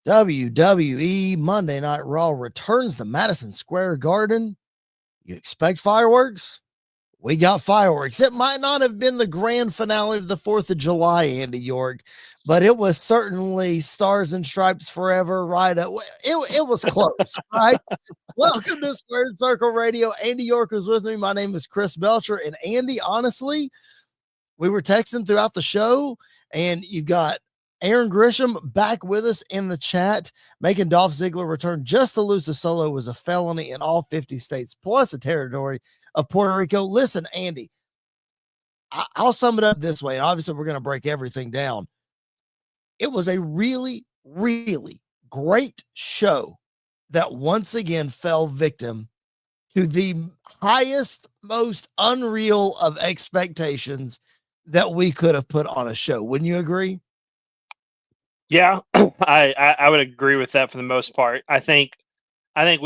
WWE Monday Night Raw returns to Madison Square Garden. You expect fireworks? We got fireworks. It might not have been the grand finale of the 4th of July, Andy York, but it was certainly Stars and Stripes Forever, right? It was close, right? Welcome to Squared Circle Radio. Andy York is with me. My name is Chris Belcher. And Andy, honestly, we were texting throughout the show, and you've got Aaron Grisham back with us in the chat, making Dolph Ziggler return just to lose the solo was a felony in all 50 states, plus the territory of Puerto Rico. Listen, Andy, I'll sum it up this way, and obviously we're going to break everything down. It was a really, really great show that once again fell victim to the highest, most unreal of expectations that we could have put on a show. Wouldn't you agree? Yeah, I would agree with that for the most part. I think they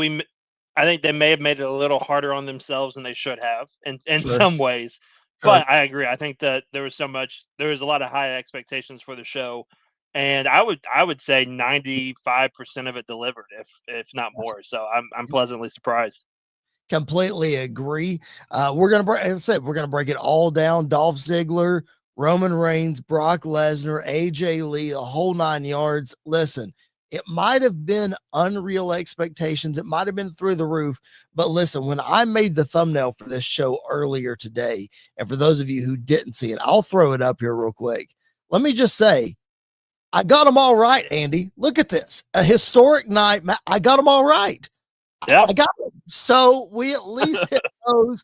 may have made it a little harder on themselves than they should have in Sure. some ways. But I agree. I think that there was a lot of high expectations for the show, and I would say 95% of it delivered, if not more. So I'm pleasantly surprised. Completely agree. We're gonna break it all down. Dolph Ziggler, Roman Reigns, Brock Lesnar, AJ Lee, the whole 9 yards. Listen, it might have been unreal expectations. It might have been through the roof. But listen, when I made the thumbnail for this show earlier today, and for those of you who didn't see it, I'll throw it up here real quick. Let me just say, I got them all right, Andy. Look at this. A historic night. I got them all right. Yeah. I got them. So we at least hit those.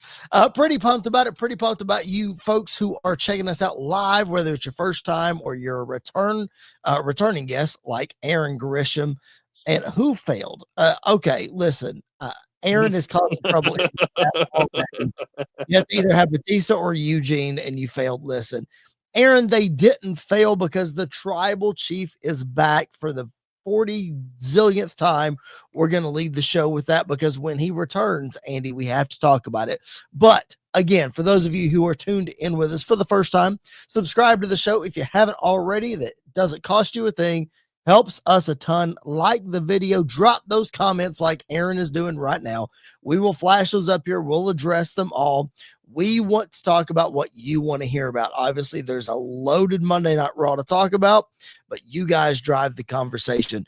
Pretty pumped about it. Pretty pumped about you folks who are checking us out live, whether it's your first time or you're a returning guest like Aaron Grisham. And who failed? Okay, listen. Aaron is causing trouble. You have to either have Batista or Eugene, and you failed. Listen, Aaron, they didn't fail because the tribal chief is back for the 40 zillionth time. We're going to lead the show with that because when he returns, Andy, we have to talk about it. But again, for those of you who are tuned in with us for the first time, subscribe to the show if you haven't already. That doesn't cost you a thing, helps us a ton. Like the video, drop those comments like Aaron is doing right now. We will flash those up here. We'll address them all. We want to talk about what you want to hear about. Obviously, there's a loaded Monday Night Raw to talk about, but you guys drive the conversation.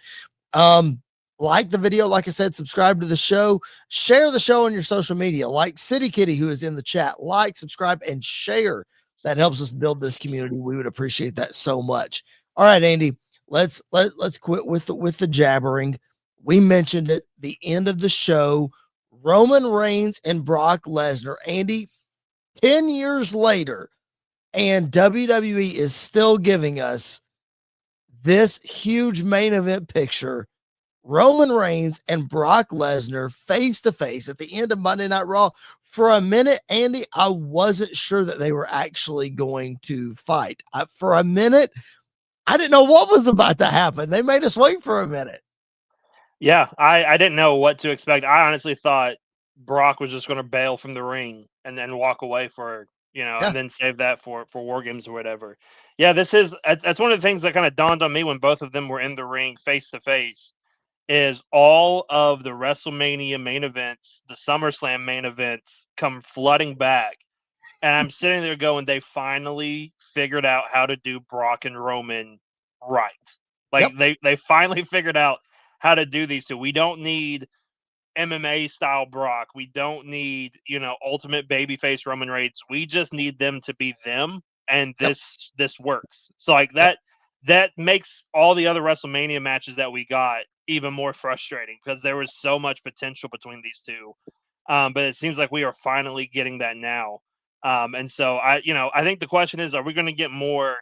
Like the video, like I said, subscribe to the show, share the show on your social media, like City Kitty, who is in the chat, like, subscribe, and share. That helps us build this community. We would appreciate that so much. All right, Andy, let's quit with the jabbering. We mentioned it, the end of the show, Roman Reigns and Brock Lesnar. Andy, 10 years later, and WWE is still giving us this huge main event picture. Roman Reigns and Brock Lesnar face to face at the end of Monday Night Raw. For a minute, Andy, I wasn't sure that they were actually going to fight. For a minute, I didn't know what was about to happen. They made us wait for a minute. Yeah, I didn't know what to expect. I honestly thought Brock was just going to bail from the ring and then walk away for, and then save that for War Games or whatever. Yeah, that's one of the things that kind of dawned on me when both of them were in the ring face to face, is all of the WrestleMania main events, the SummerSlam main events come flooding back. And I'm sitting there going, they finally figured out how to do Brock and Roman right. Like they finally figured out how to do these two. We don't need MMA style Brock. We don't need, ultimate babyface Roman Reigns. We just need them to be them, and this works. So like that makes all the other WrestleMania matches that we got even more frustrating because there was so much potential between these two. But it seems like we are finally getting that now. And so I think the question is, are we going to get more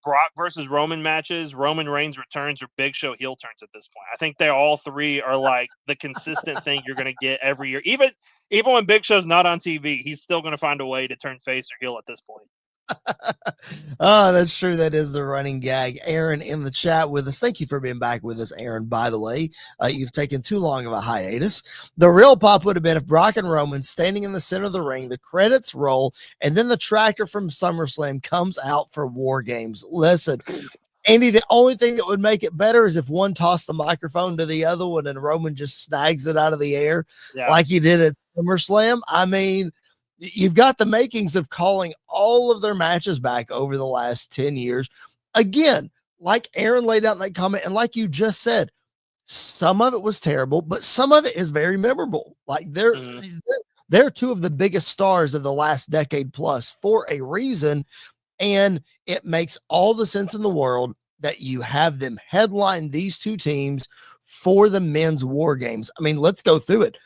Brock versus Roman matches, Roman Reigns returns, or Big Show heel turns at this point? I think they all three are like the consistent thing you're going to get every year. Even when Big Show's not on TV, he's still going to find a way to turn face or heel at this point. Oh, that's true. That is the running gag. Aaron in the chat with us. Thank you for being back with us, Aaron. By the way, you've taken too long of a hiatus. The real pop would have been if Brock and Roman standing in the center of the ring, the credits roll, and then the tractor from SummerSlam comes out for War Games. Listen, Andy, the only thing that would make it better is if one tossed the microphone to the other one and Roman just snags it out of the air like he did at SummerSlam. I mean, you've got the makings of calling all of their matches back over the last 10 years. Again, like Aaron laid out in that comment, and like you just said, some of it was terrible, but some of it is very memorable. Like they're two of the biggest stars of the last decade plus for a reason. And it makes all the sense in the world that you have them headline these two teams for the men's war games. I mean, let's go through it.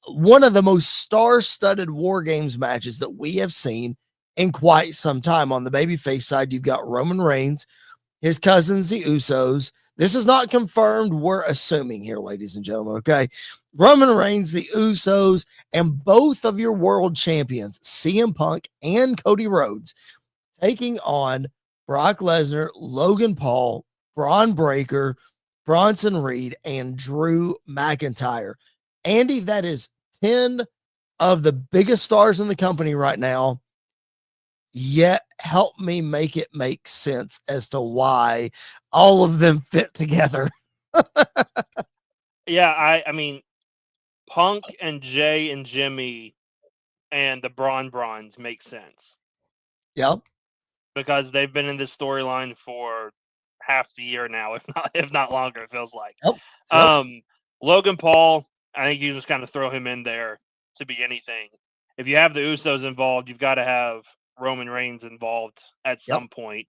One of the most star-studded war games matches that we have seen in quite some time. On the babyface side, you've got Roman Reigns, his cousins, the Usos. This is not confirmed. We're assuming here, ladies and gentlemen, okay? Roman Reigns, the Usos, and both of your world champions, CM Punk and Cody Rhodes, taking on Brock Lesnar, Logan Paul, Braun Breaker, Bronson Reed, and Drew McIntyre. Andy, that is 10 of the biggest stars in the company right now. Yet help me make it make sense as to why all of them fit together. Yeah, I mean, Punk and Jay and Jimmy and the Brawns make sense. Yep. Because they've been in this storyline for half the year now, if not longer, it feels like. Yep. Logan Paul, I think you just kind of throw him in there to be anything. If you have the Usos involved, you've got to have Roman Reigns involved at some point.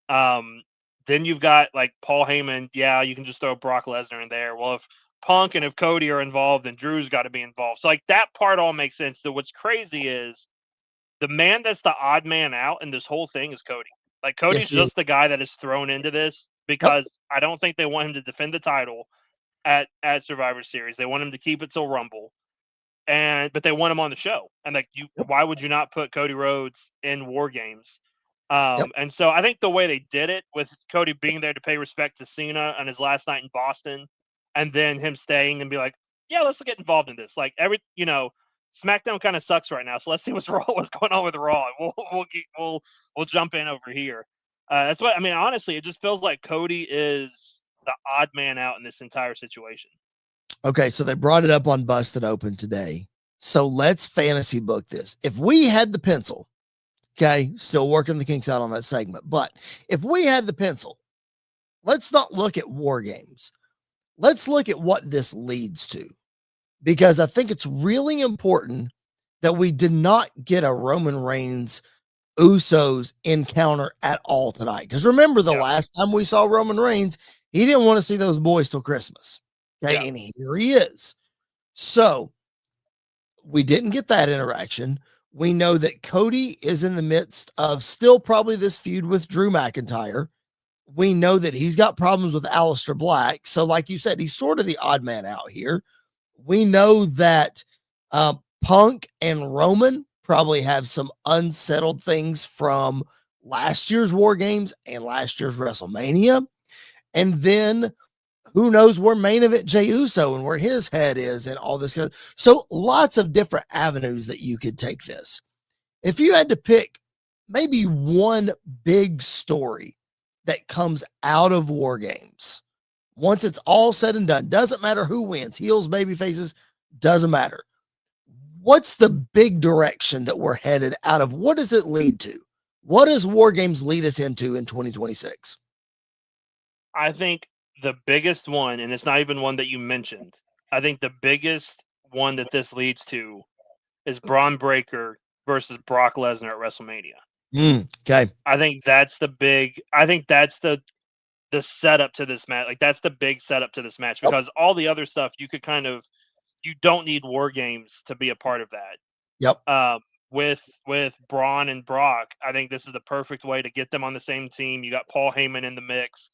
Then you've got like Paul Heyman. Yeah, you can just throw Brock Lesnar in there. Well, if Punk and if Cody are involved, then Drew's got to be involved. So like that part all makes sense. So what's crazy is the man that's the odd man out in this whole thing is Cody. Like Cody's just the guy that is thrown into this because I don't think they want him to defend the title at Survivor Series. They want him to keep it till Rumble. But they want him on the show. And like why would you not put Cody Rhodes in War Games? And so I think the way they did it with Cody being there to pay respect to Cena on his last night in Boston, and then him staying and be like, yeah, let's get involved in this. Like SmackDown kind of sucks right now, so let's see what's going on with Raw. We'll jump in over here. That's what I mean. Honestly, it just feels like Cody is the odd man out in this entire situation. Okay, so they brought it up on Busted Open today. So let's fantasy book this. If we had the pencil, okay, still working the kinks out on that segment, but if we had the pencil, let's not look at War Games. Let's look at what this leads to. Because I think it's really important that we did not get a Roman Reigns Usos encounter at all tonight. Because remember the last time we saw Roman Reigns, he didn't want to see those boys till Christmas. Okay, and here he is. So we didn't get that interaction. We know that Cody is in the midst of still probably this feud with Drew McIntyre. We know that he's got problems with Aleister Black. So like you said, he's sort of the odd man out here. We know that Punk and Roman probably have some unsettled things from last year's War Games and last year's WrestleMania. And then who knows where main event Jey Uso and where his head is and all this. So lots of different avenues that you could take this. If you had to pick maybe one big story that comes out of War Games, once it's all said and done, doesn't matter who wins, heels, baby faces, doesn't matter. What's the big direction that we're headed out of? What does it lead to? What does War Games lead us into in 2026? I think the biggest one, and it's not even one that you mentioned, I think the biggest one that this leads to is Braun Breaker versus Brock Lesnar at WrestleMania. Okay. I think that's the setup to this match. Like that's the big setup to this match because all the other stuff you don't need War Games to be a part of that. With Braun and Brock, I think this is the perfect way to get them on the same team. You got Paul Heyman in the mix.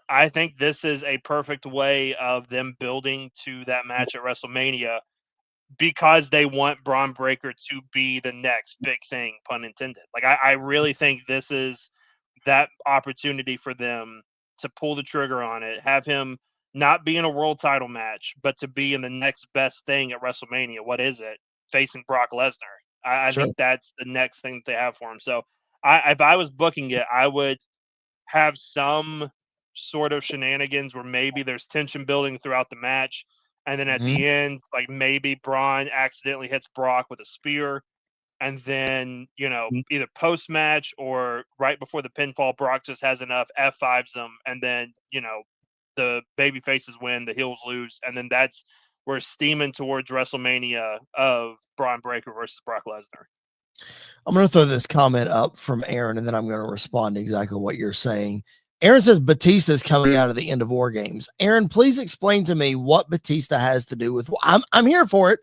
I think this is a perfect way of them building to that match at WrestleMania because they want Braun Breaker to be the next big thing, pun intended. Like I really think this is that opportunity for them to pull the trigger on it, have him not be in a world title match, but to be in the next best thing at WrestleMania. What is it? Facing Brock Lesnar. I think that's the next thing that they have for him. So if I was booking it, I would have some sort of shenanigans where maybe there's tension building throughout the match, and then at Mhm. the end, like maybe Braun accidentally hits Brock with a spear, and then either post match or right before the pinfall, Brock just has enough F5s them, and then the baby faces win, the heels lose, and then we're steaming towards WrestleMania of Braun Breaker versus Brock Lesnar. I'm going to throw this comment up from Aaron, and then I'm going to respond to exactly what you're saying. Aaron says Batista's coming out of the end of War Games. Aaron, please explain to me what Batista has to do with. I'm here for it.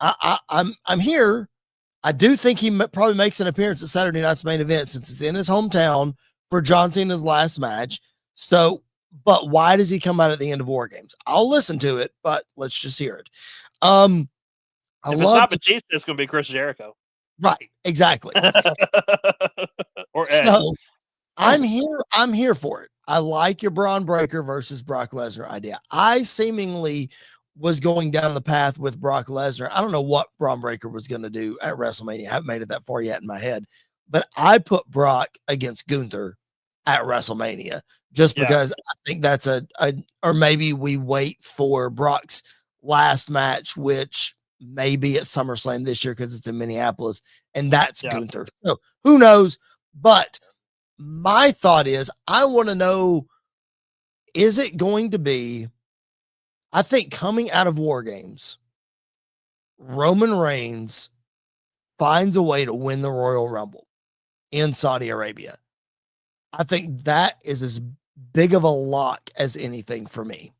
I'm here. I do think he probably makes an appearance at Saturday night's main event since it's in his hometown for John Cena's last match. So, but why does he come out at the end of War Games? I'll listen to it, but let's just hear it. If it's not Batista, it's going to be Chris Jericho. Right, exactly. Or Ed. So I'm here for it. I like your Braun Breaker versus Brock Lesnar idea. I seemingly was going down the path with Brock Lesnar. I don't know what Braun Breaker was going to do at WrestleMania. I haven't made it that far yet in my head, but I put Brock against Gunther at WrestleMania just because I think that's or maybe we wait for Brock's last match, which may be at SummerSlam this year because it's in Minneapolis, and that's Gunther. So who knows? But my thought is, I want to know, is it going to be, I think coming out of War Games, Roman Reigns finds a way to win the Royal Rumble in Saudi Arabia. I think that is as big of a lock as anything for me.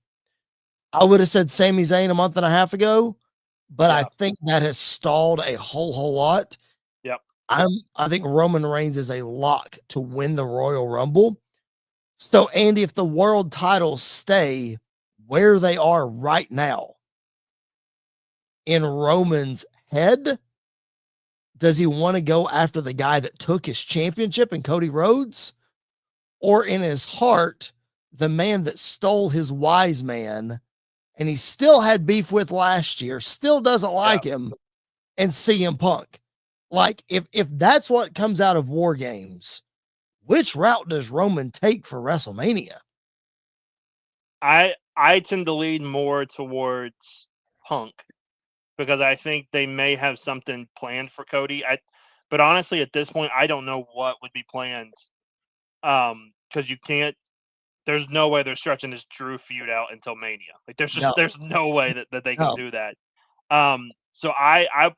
I would have said Sami Zayn a month and a half ago, but I think that has stalled a whole lot. Yep. I think Roman Reigns is a lock to win the Royal Rumble. So, Andy, if the world titles stay where they are right now in Roman's head, does he want to go after the guy that took his championship in Cody Rhodes? Or in his heart, the man that stole his wise man and he still had beef with last year, still doesn't like him, and CM Punk? Like, if that's what comes out of War Games, which route does Roman take for WrestleMania? I tend to lean more towards Punk because I think they may have something planned for Cody. But honestly, at this point, I don't know what would be planned. Because you can't. There's no way they're stretching this Drew feud out until Mania. Like there's no way that they can do that. So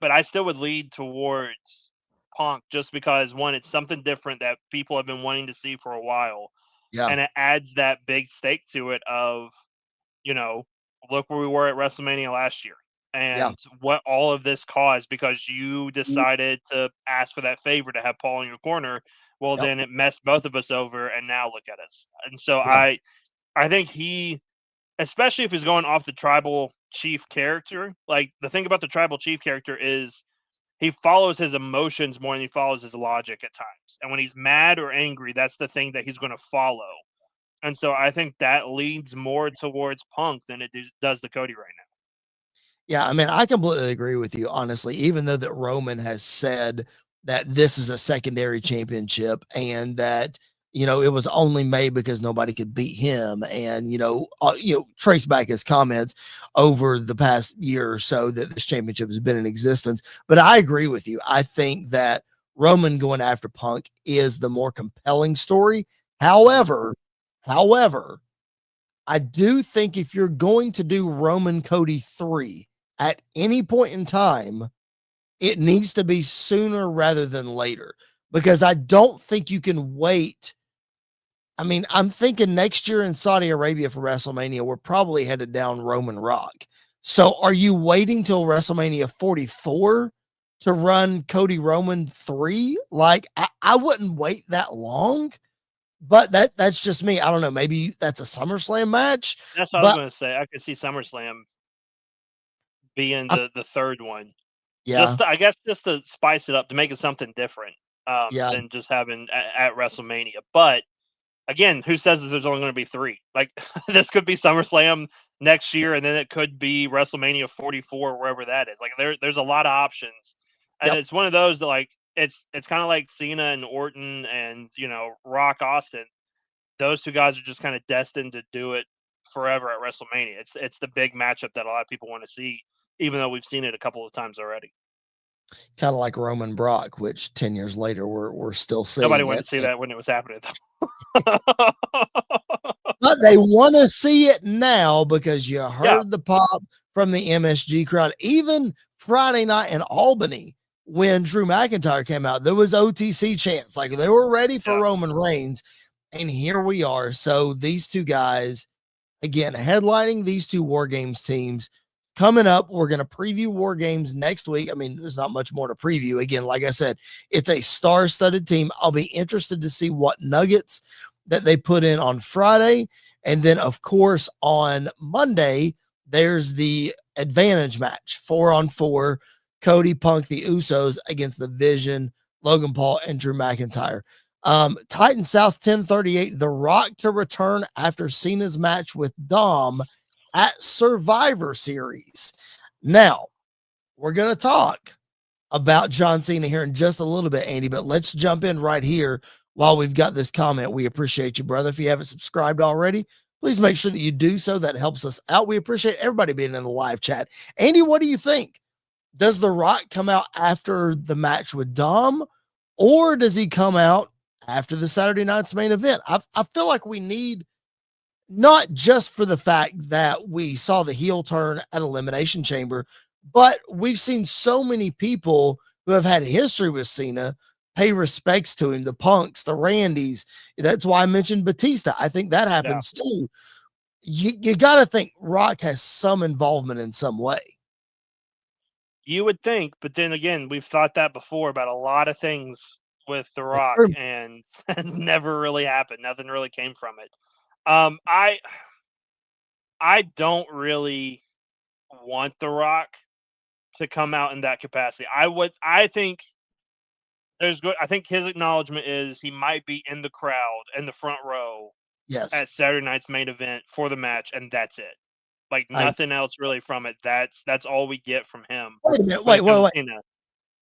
but I still would lead towards Punk just because one, it's something different that people have been wanting to see for a while. Yeah. And it adds that big stake to it of, look where we were at WrestleMania last year and what all of this caused because you decided to ask for that favor to have Paul in your corner. Well, then it messed both of us over, and now look at us. And so I think he, especially if he's going off the tribal chief character, like the thing about the tribal chief character is he follows his emotions more than he follows his logic at times. And when he's mad or angry, that's the thing that he's going to follow. And so I think that leans more towards Punk than it does the Cody right now. Yeah, I mean, I completely agree with you, honestly, even though that Roman has said that this is a secondary championship and that, it was only made because nobody could beat him. And, trace back his comments over the past year or so that this championship has been in existence. But I agree with you. I think that Roman going after Punk is the more compelling story. However, I do think if you're going to do Roman Cody 3 at any point in time, it needs to be sooner rather than later because I don't think you can wait. I mean, I'm thinking next year in Saudi Arabia for WrestleMania, we're probably headed down Roman Rock. So are you waiting till WrestleMania 44 to run Cody Roman 3? Like, I wouldn't wait that long. But that's just me. I don't know. Maybe that's a SummerSlam match. That's what I was going to say. I could see SummerSlam being the third one. Yeah. I guess just to spice it up, to make it something different than just having at WrestleMania. But again, who says that there's only going to be 3? Like this could be SummerSlam next year, and then it could be WrestleMania 44, wherever that is. Like there's a lot of options, and it's one of those that like it's kind of like Cena and Orton and Rock Austin. those two guys are just kind of destined to do it forever at WrestleMania. It's the big matchup that a lot of people want to see, even though we've seen it a couple of times already. Kind of like Roman Brock, which 10 years later we're still seeing. Nobody wanted to see that when it was happening, though. But they want to see it now because you heard Yeah. the pop from the MSG crowd. Even Friday night in Albany, when Drew McIntyre came out, there was OTC chants. Like they were ready for Roman Reigns. And here we are. So these two guys, again, headlining these two War Games teams. Coming up, we're going to preview War Games next week. I mean, there's not much more to preview. Again, like I said, it's a star-studded team. I'll be interested to see what nuggets that they put in on Friday. And then, of course, on Monday, there's the advantage match, 4-on-4, Cody, Punk, the Usos against the Vision, Logan Paul, and Drew McIntyre. Titan South 1038, The Rock to return after Cena's match with Dom at Survivor Series. Now, we're going to talk about John Cena here in just a little bit, Andy, but let's jump in right here while we've got this comment. We appreciate you, brother. If you haven't subscribed already, please make sure that you do so. That helps us out. We appreciate everybody being in the live chat. Andy, what do you think? Does The Rock come out after the match with Dom, or does he come out after the Saturday night's main event? I feel like we need, not just for the fact that we saw the heel turn at Elimination Chamber, but we've seen so many people who have had history with Cena pay respects to him, the Punks, the Randys. That's why I mentioned Batista. I think that happens too. You got to think Rock has some involvement in some way. You would think, but then again, we've thought that before about a lot of things with The Rock, and it never really happened. Nothing really came from it. I don't really want The Rock to come out in that capacity. I think there's good. I think his acknowledgement is he might be in the crowd in the front row, at Saturday night's main event for the match, and that's it. Like nothing else really from it. That's all we get from him. Wait a minute. Wait.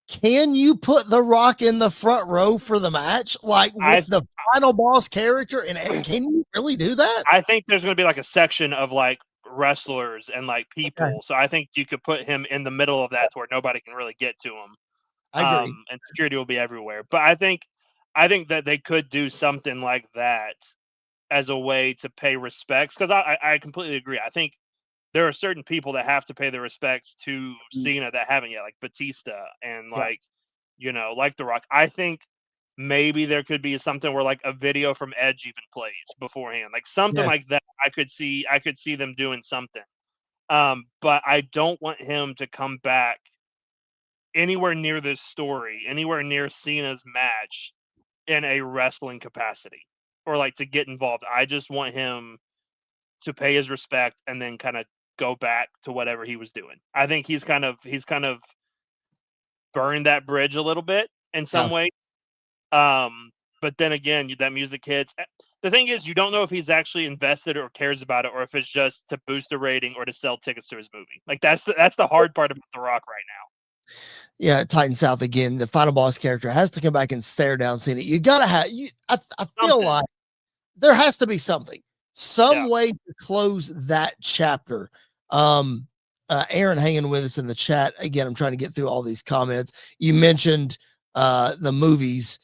Can you put The Rock in the front row for the match? Like with the final boss character? And can you really do that? I think there's going to be like a section of like wrestlers and like people. Okay. So I think you could put him in the middle of that to where nobody can really get to him. I agree. And security will be everywhere. But I think that they could do something like that as a way to pay respects. Because I completely agree. I think there are certain people that have to pay their respects to Cena that haven't yet, like Batista and like, like The Rock. I think maybe there could be something where like a video from Edge even plays beforehand, like something like that. I could see them doing something. But I don't want him to come back anywhere near this story, anywhere near Cena's match in a wrestling capacity or like to get involved. I just want him to pay his respect and then kind of go back to whatever he was doing. I think he's kind of burned that bridge a little bit in some way. But then again, that music hits. The thing is, you don't know if he's actually invested or cares about it, or if it's just to boost the rating or to sell tickets to his movie. Like that's the hard part about The Rock right now. Yeah, Titan South again. The final boss character has to come back and stare down Cena. You gotta have. I feel like there has to be something. Some way to close that chapter. Aaron hanging with us in the chat. Again, I'm trying to get through all these comments. You mentioned the movies.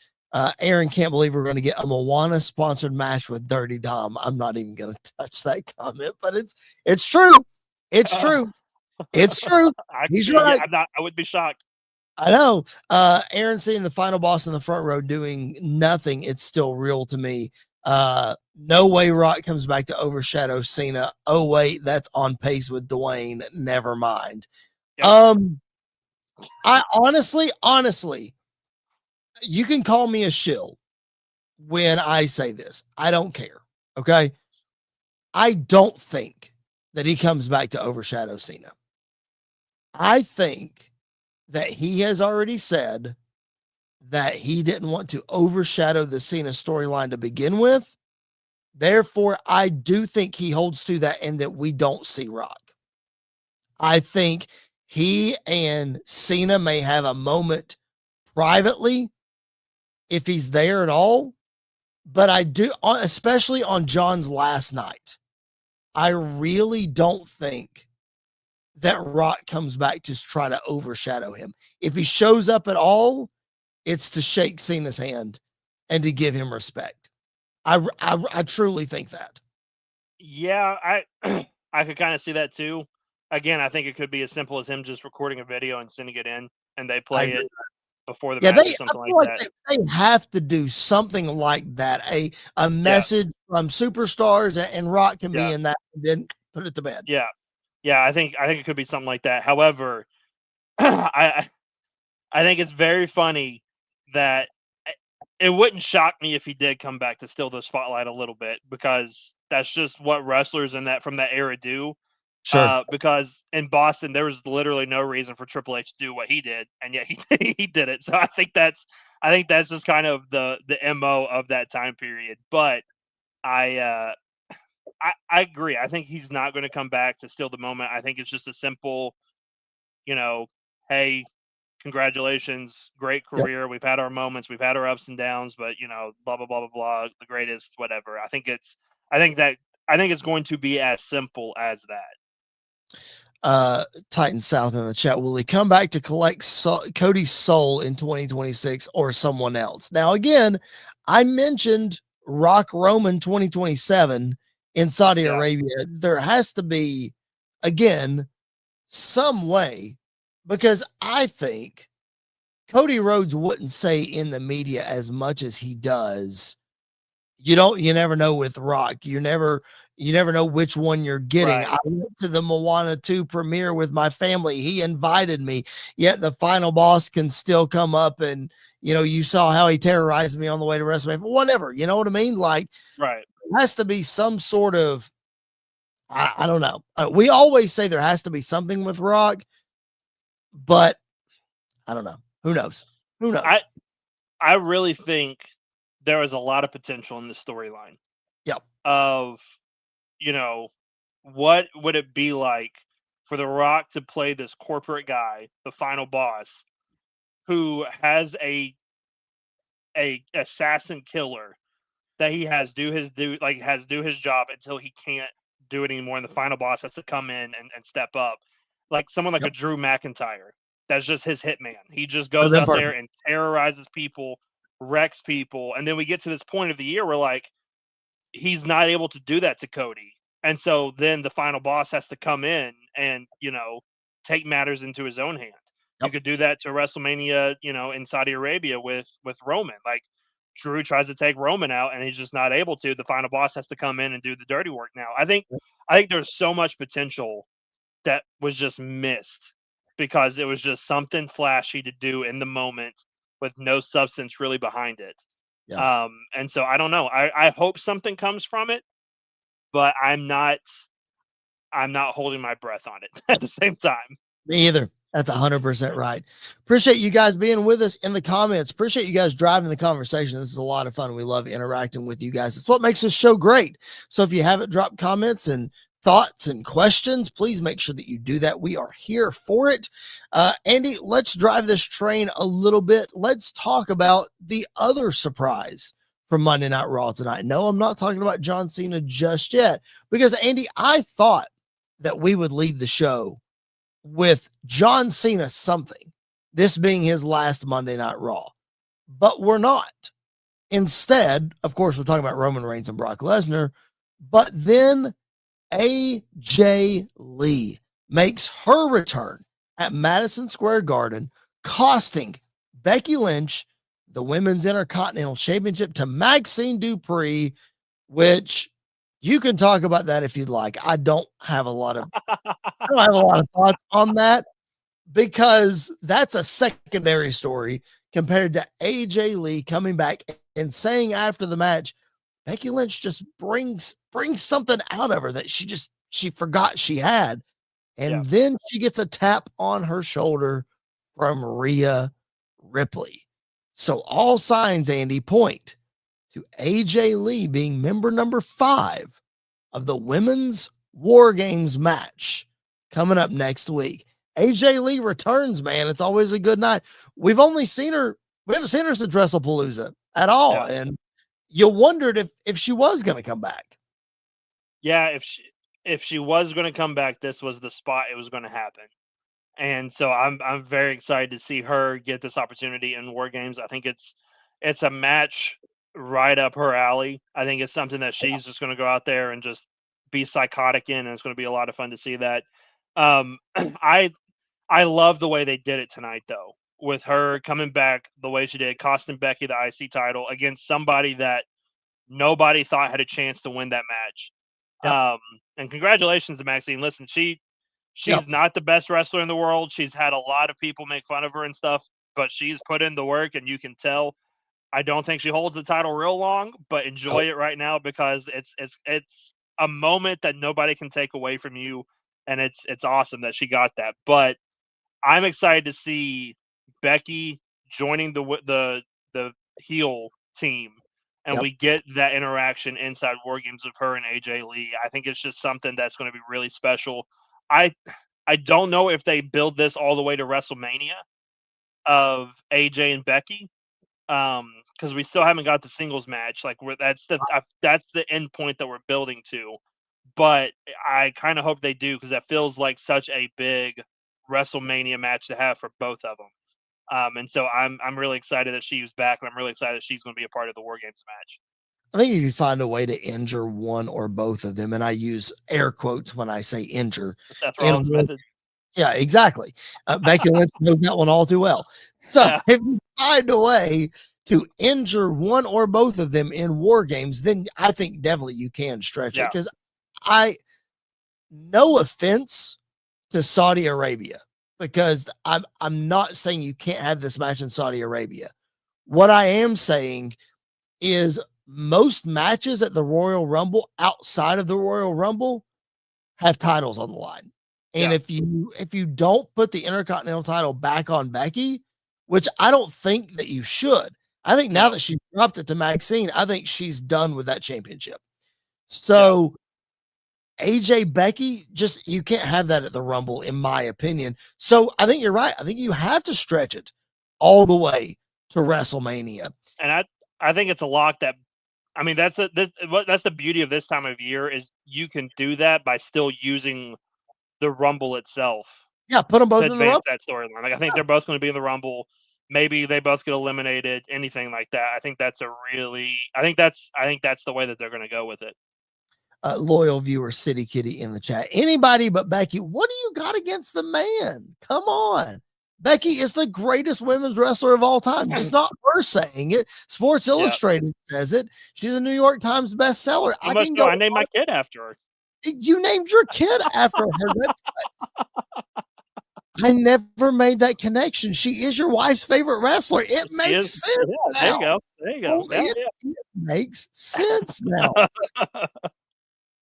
Aaron can't believe we're going to get a Moana sponsored match with Dirty Dom. I'm not even going to touch that comment, but it's true. It's true. It's true. He's right. I would be shocked. I know. Aaron seeing the final boss in the front row doing nothing. It's still real to me. No way Rock comes back to overshadow Cena. Oh wait, that's on pace with Dwayne. Never mind. Yep. I honestly, you can call me a shill when I say this. I don't care. Okay. I don't think that he comes back to overshadow Cena. I think that he has already said that he didn't want to overshadow the Cena storyline to begin with. Therefore, I do think he holds to that and that we don't see Rock. I think he and Cena may have a moment privately if he's there at all, But I do, especially on John's last night, I really don't think that Rock comes back to try to overshadow him. If he shows up at all, it's to shake Cena's hand and to give him respect. I truly think that. Yeah, I could kind of see that too. Again, I think it could be as simple as him just recording a video and sending it in, and they play it before the Yeah, match or I something feel like like that. they have to do something like that. A Yeah, message from superstars and Rock can be yeah, in that, and then put it to bed. yeah, yeah. I think it could be something like that. However, I I think it's very funny that it wouldn't shock me if he did come back to steal the spotlight a little bit, because that's just what wrestlers in that from that era do. Sure. Because in Boston, there was literally no reason for Triple H to do what he did, and yet he he did it. So I think that's just kind of the mo of that time period. But I uh, I agree. I think he's not going to come back to steal the moment. I think it's just a simple, you know, hey, congratulations, great Yep. career. We've had our moments, we've had our ups and downs, but blah blah blah blah blah, the greatest, whatever. I think that I think it's going to be as simple as that. Titan South in the chat. Will he come back to collect Cody's soul in 2026 or someone else? Now, again, I mentioned Rock Roman 2027 in Saudi Yeah, Arabia. There has to be, again, some way, because I think Cody Rhodes wouldn't say in the media as much as he does. You never know with Rock. You never know which one you're getting. right, I went to the Moana 2 premiere with my family. He invited me, yet the final boss can still come up, and you saw how he terrorized me on the way to WrestleMania. Whatever, you know what I mean? Like, right. there has to be some sort of, I don't know. We always say there has to be something with Rock, but I don't know. Who knows? Who I knows? I really think there is a lot of potential in the storyline Yep. of, you know, what would it be like for The Rock to play this corporate guy, the final boss, who has a assassin killer that he has do his job until he can't do it anymore, and the final boss has to come in and step up, like someone like a Yep. Drew McIntyre. That's just his hitman. He just Would have goes been out there perfect. and terrorizes people, wrecks people, and then we get to this point of the year where like he's not able to do that to Cody, and so then the final boss has to come in and take matters into his own hands. You Yep. could do that to WrestleMania, in Saudi Arabia with Roman. Like Drew tries to take Roman out and he's just not able to. The final boss has to come in and do the dirty work now. I think there's so much potential that was just missed because it was just something flashy to do in the moment with no substance really behind it. Yeah. And so I don't know. I hope something comes from it, but I'm not holding my breath on it at the same time. Me either. That's 100% right. Appreciate you guys being with us in the comments. Appreciate you guys driving the conversation. This is a lot of fun. We love interacting with you guys. It's what makes this show great. So if you haven't dropped comments and thoughts and questions, please make sure that you do that. We are here for it. Andy, let's drive this train a little bit. Let's talk about the other surprise from Monday Night Raw tonight. No, I'm not talking about John Cena just yet, because Andy, I thought that we would lead the show with John Cena something, this being his last Monday Night Raw, but we're not. Instead, of course, we're talking about Roman Reigns and Brock Lesnar, but then AJ Lee makes her return at Madison Square Garden, costing Becky Lynch the Women's Intercontinental Championship to Maxine Dupree, which you can talk about that if you'd like. I don't have a lot of thoughts on that, because that's a secondary story compared to AJ Lee coming back and saying after the match, Becky Lynch just brings something out of her that she forgot she had. And Yeah. then she gets a tap on her shoulder from Rhea Ripley. So all signs, Andy, point to AJ Lee being member number 5 of the Women's War Games match coming up next week. AJ Lee returns, man. It's always a good night. We haven't seen her since WrestlePalooza at all. Yeah. And you wondered if she was going to come back. Yeah, if she was going to come back, this was the spot it was going to happen. And so I'm very excited to see her get this opportunity in War Games. I think it's a match right up her alley. I think it's something that she's just going to go out there and just be psychotic in, and it's going to be a lot of fun to see that. I love the way they did it tonight, though, with her coming back the way she did, costing Becky the IC title against somebody that nobody thought had a chance to win that match. Yep. And congratulations to Maxine. Listen, she's Yep. not the best wrestler in the world. She's had a lot of people make fun of her and stuff, but she's put in the work, and you can tell. I don't think she holds the title real long, but enjoy it right now because it's a moment that nobody can take away from you, and it's awesome that she got that. But I'm excited to see Becky joining the heel team, and Yep. we get that interaction inside War Games of her and AJ Lee. I think it's just something that's going to be really special. I I don't know if they build this all the way to WrestleMania of AJ and Becky, because we still haven't got the singles match. Like that's the end point that we're building to. But I kind of hope they do because that feels like such a big WrestleMania match to have for both of them. And so I'm really excited that she's back, and I'm really excited that she's going to be a part of the War Games match. I think if you find a way to injure one or both of them, and I use air quotes when I say injure, Seth Rollins method. yeah, exactly. Becky Lynch knows that one all too well. So Yeah. if you find a way to injure one or both of them in War Games, then I think definitely you can stretch it. Yeah. Because no offense to Saudi Arabia, because I'm not saying you can't have this match in Saudi Arabia. What I am saying is most matches at the Royal Rumble outside of the Royal Rumble have titles on the line. And Yeah. if you don't put the Intercontinental title back on Becky, which I don't think that you should, I think now that she's dropped it to Maxine, I think she's done with that championship. So AJ Becky, just you can't have that at the Rumble, in my opinion. So I think you're right. I think you have to stretch it all the way to WrestleMania. And I think it's a lock that, I mean, that's the beauty of this time of year is you can do that by still using the Rumble itself. Yeah, put them both to in the Rumble. advance that storyline. Like I think they're both going to be in the Rumble. Maybe they both get eliminated. Anything like that. I think that's the way that they're going to go with it. Loyal viewer City Kitty in the chat. Anybody but Becky. What do you got against the man? Come on. Becky is the greatest women's wrestler of all time. Just not her saying it. Sports Illustrated says it. She's a New York Times bestseller. I named my kid after her. You named your kid after her. I never made that connection. She is your wife's favorite wrestler. It makes sense. Yeah, now. There you go. It makes sense now.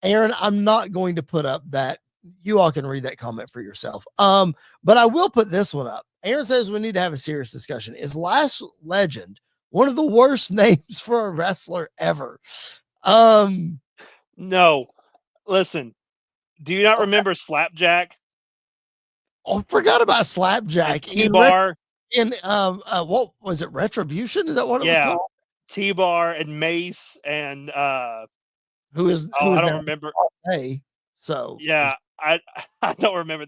Aaron, I'm not going to put up that. You all can read that comment for yourself. But I will put this one up. Aaron says we need to have a serious discussion. Is Last Legend one of the worst names for a wrestler ever? No. Listen, do you not remember Slapjack? Oh, forgot about Slapjack. T-Bar. What was it? Retribution? Is that what it was called? T-Bar and Mace and who is I don't remember. Hey, so yeah, I don't remember.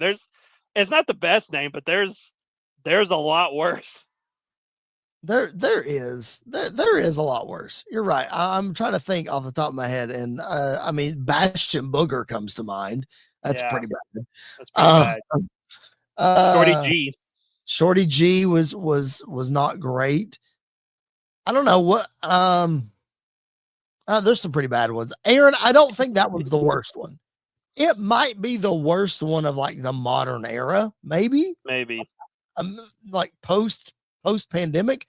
It's not the best name, but there's a lot worse. There is a lot worse. You're right. I'm trying to think off the top of my head, and I mean Bastion Booger comes to mind. That's pretty bad. That's pretty bad. Shorty G was not great. I don't know what. There's some pretty bad ones. Aaron, I don't think that one's the worst one. It might be the worst one of like the modern era, maybe. Like post pandemic.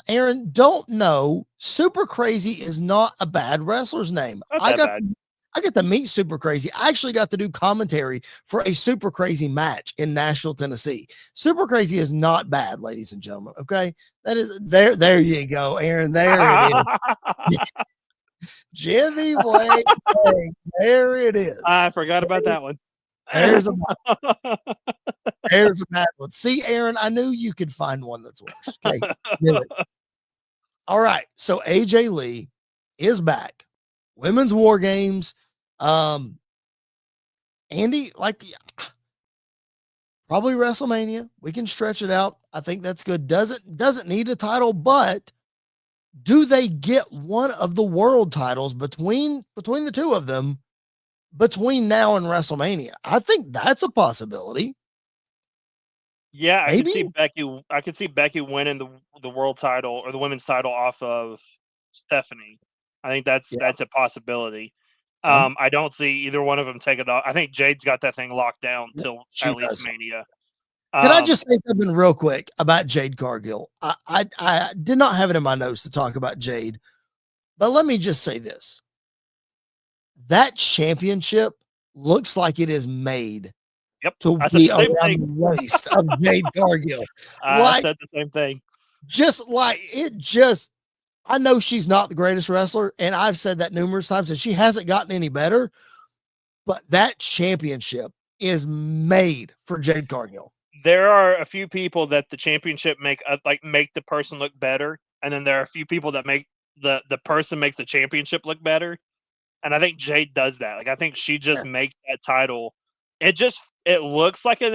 Aaron, don't know. Super Crazy is not a bad wrestler's name. I got to meet Super Crazy. I actually got to do commentary for a Super Crazy match in Nashville, Tennessee. Super Crazy is not bad, ladies and gentlemen. Okay. That is there you go, Aaron. There it is. Jimmy Wayne. There it is. I forgot about that one. There's a bad one. See, Aaron, I knew you could find one that's worse. Okay. All right. So AJ Lee is back. Women's War Games. Andy, like probably WrestleMania. We can stretch it out. I think that's good. Doesn't need a title, but do they get one of the world titles between the two of them between now and WrestleMania? I think that's a possibility. Yeah, Maybe? I could see Becky winning the world title or the women's title off of Stephanie. I think that's a possibility. I don't see either one of them take it off. I think Jade's got that thing locked down till at least Mania. Can I just say something real quick about Jade Cargill? I did not have it in my notes to talk about Jade, but let me just say this. That championship looks like it is made to be around the waist of Jade Cargill. I said the same thing. I know she's not the greatest wrestler, and I've said that numerous times, and she hasn't gotten any better, but that championship is made for Jade Cargill. There are a few people that the championship make the person look better, and then there are a few people that make the person makes the championship look better. And I think Jade does that. Like, I think she just makes that title. It looks like it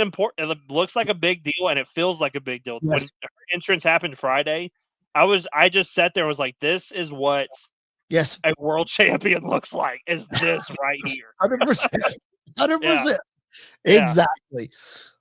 looks like a big deal, and it feels like a big deal. Yes. When her entrance happened Friday, I just sat there and was like, this is what a world champion looks like, is this right here. 100%. 100%. Exactly.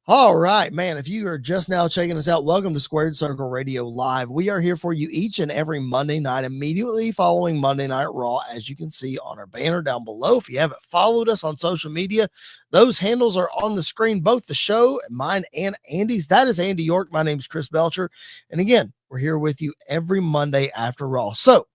All right, man. If you are just now checking us out, welcome to Squared Circle Radio Live. We are here for you each and every Monday night, immediately following Monday Night Raw, as you can see on our banner down below. If you haven't followed us on social media, those handles are on the screen, both the show, mine and Andy's. That is Andy York. My name's Chris Belcher. And again, we're here with you every Monday after Raw. So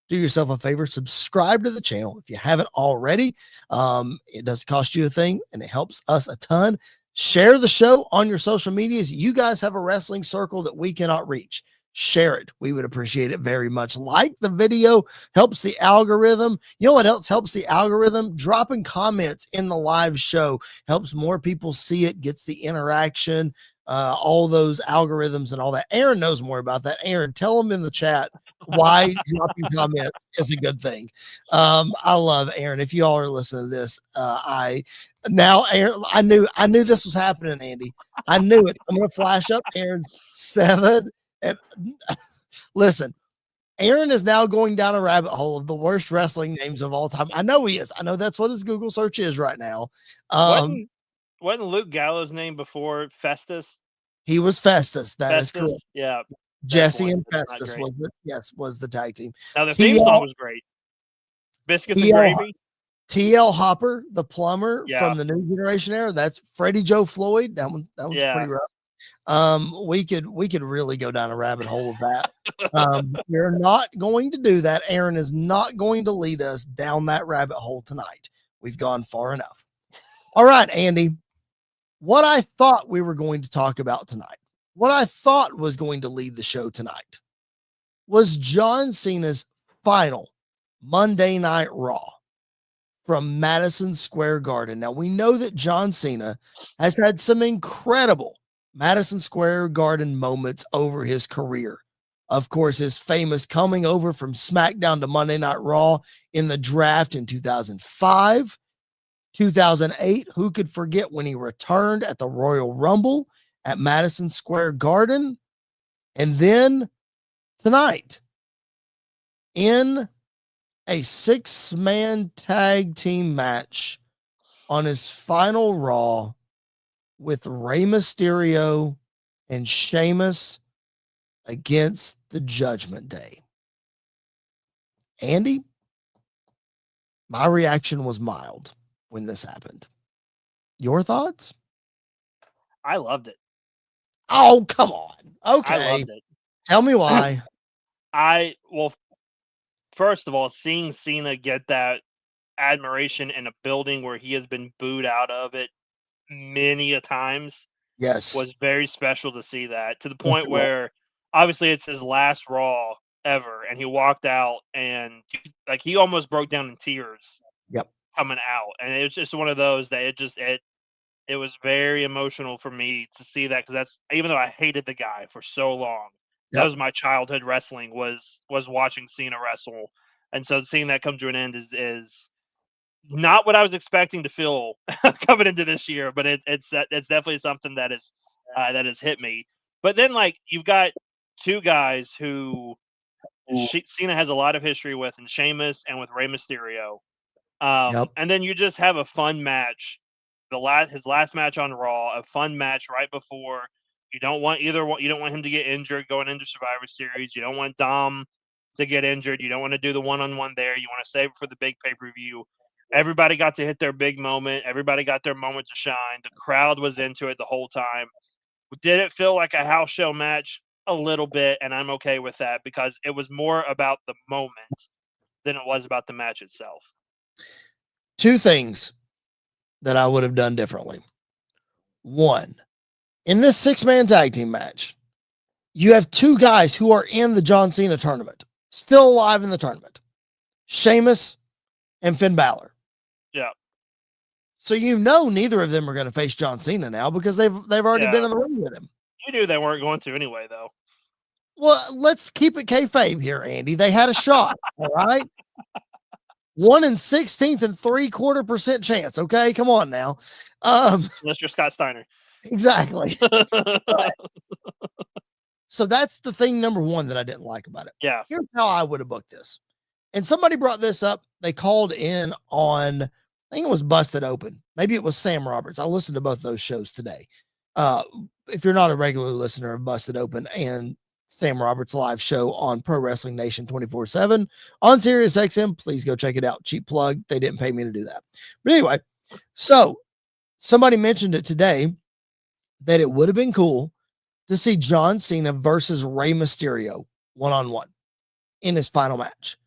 do yourself a favor, subscribe to the channel if you haven't already. It doesn't cost you a thing, and it helps us a ton. Share the show on your social medias. You guys have a wrestling circle that we cannot reach. Share it. We would appreciate it very much. Like the video, helps the algorithm. You know what else helps the algorithm? Dropping comments in the live show helps more people see it, gets the interaction, all those algorithms and all that. Aaron knows more about that. Aaron, tell them in the chat why dropping comments is a good thing. I love Aaron. If you all are listening to this, Aaron, I knew this was happening, Andy. I knew it. I'm going to flash up Aaron's 7. And listen, Aaron is now going down a rabbit hole of the worst wrestling names of all time. I know he is. I know that's what his Google search is right now. Wasn't Luke Gallows' name before Festus? He was Festus. That is correct. Yeah. Jesse and Festus was the tag team. Now the theme song was great. Biscuits and Gravy. TL Hopper, the plumber from the New Generation era. That's Freddie Joe Floyd. That one's pretty rough. We could really go down a rabbit hole of that. We're not going to do that. Aaron is not going to lead us down that rabbit hole tonight. We've gone far enough. All right, Andy. What I thought we were going to talk about tonight, what I thought was going to lead the show tonight, was John Cena's final Monday Night Raw from Madison Square Garden. Now, we know that John Cena has had some incredible Madison Square Garden moments over his career. Of course, his famous coming over from SmackDown to Monday Night Raw in the draft in 2005, 2008. Who could forget when he returned at the Royal Rumble at Madison Square Garden? And then tonight, in a 6-man tag team match on his final Raw with Rey Mysterio and Sheamus against the Judgment Day. Andy, my reaction was mild when this happened. Your thoughts? I loved it. Oh, come on. Okay. I loved it. Tell me why. First of all, seeing Cena get that admiration in a building where he has been booed out of it many a times, was very special to see that, to the point where obviously it's his last Raw ever, and he walked out and he almost broke down in tears coming out, and it was just one of those that it was very emotional for me to see that, because that's, even though I hated the guy for so long, that was my childhood wrestling, was watching Cena wrestle. And so seeing that come to an end is not what I was expecting to feel coming into this year, but it's definitely something that has hit me. But then, like, you've got two guys who Cena has a lot of history with, and Sheamus and with Rey Mysterio. Yep. And then you just have a fun match, his last match on Raw, a fun match right before. You don't want either one. You don't want him to get injured going into Survivor Series. You don't want Dom to get injured. You don't want to do the one-on-one there. You want to save it for the big pay-per-view. Everybody got to hit their big moment. Everybody got their moment to shine. The crowd was into it the whole time. Did it feel like a house show match? A little bit, and I'm okay with that because it was more about the moment than it was about the match itself. Two things that I would have done differently. One, in this 6-man tag team match, you have two guys who are in the John Cena tournament, still alive in the tournament, Sheamus and Finn Balor. Yeah. So neither of them are going to face John Cena now because they've already been in the ring with him. You knew they weren't going to anyway, though. Well, let's keep it kayfabe here, Andy. They had a shot, all right? 1 in 16th and 3/4% chance. Okay, come on now. Unless you're Scott Steiner. Exactly. So that's the thing number one that I didn't like about it. Yeah. Here's how I would have booked this. And somebody brought this up. They called in on, I think it was Busted Open. Maybe it was Sam Roberts. I listened to both those shows today. If you're not a regular listener of Busted Open and Sam Roberts' live show on Pro Wrestling Nation 24/7 on Sirius XM, please go check it out. Cheap plug. They didn't pay me to do that. But anyway, so somebody mentioned it today that it would have been cool to see John Cena versus Rey Mysterio one-on-one in his final match.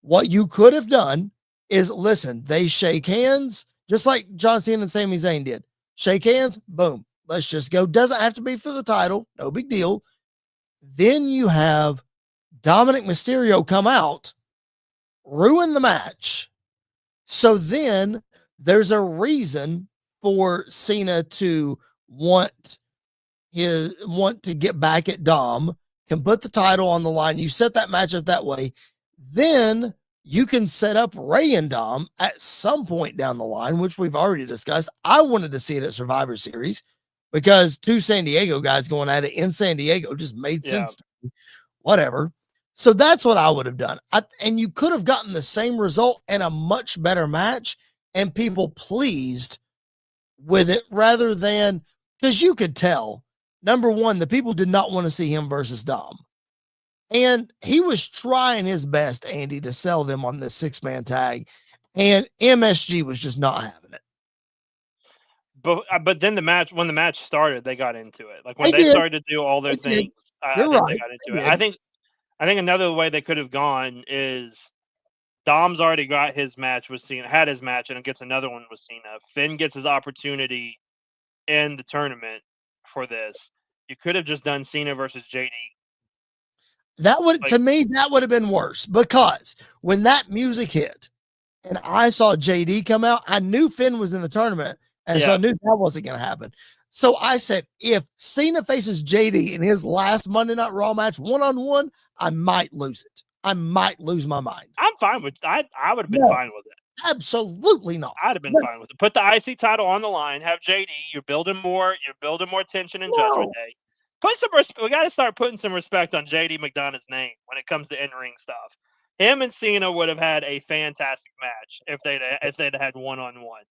What you could have done is, listen, they shake hands, just like John Cena and Sami Zayn did. Shake hands, boom. Let's just go. Doesn't have to be for the title. No big deal. Then you have Dominic Mysterio come out, ruin the match. So then there's a reason for Cena to want to get back at Dom, can put the title on the line. You set that match up that way. Then you can set up Rey and Dom at some point down the line, which we've already discussed. I wanted to see it at Survivor Series because two San Diego guys going at it in San Diego just made sense to me. Whatever. So that's what I would have done. And you could have gotten the same result and a much better match and people pleased with it rather than, because you could tell, number one, the people did not want to see him versus Dom. And he was trying his best, Andy, to sell them on this 6-man tag. And MSG was just not having it. But then when the match started, they got into it. Like when they started to do all their things, I think they got into it. I think another way they could have gone is Dom's already got his match with Cena, had his match, and it gets another one with Cena. Finn gets his opportunity in the tournament for this. You could have just done Cena versus JD. That would, to me, that would have been worse because when that music hit and I saw JD come out, I knew Finn was in the tournament, and so I knew that wasn't going to happen. So I said, if Cena faces JD in his last Monday Night Raw match one-on-one, I might lose it. I might lose my mind. I'm fine with I would have been fine with it. Absolutely not. I'd have been fine with it. Put the IC title on the line, have JD, you're building more tension in Judgment Day. Put some respect. We got to start putting some respect on JD McDonough's name when it comes to in-ring stuff. Him and Cena would have had a fantastic match if they'd had one-on-one.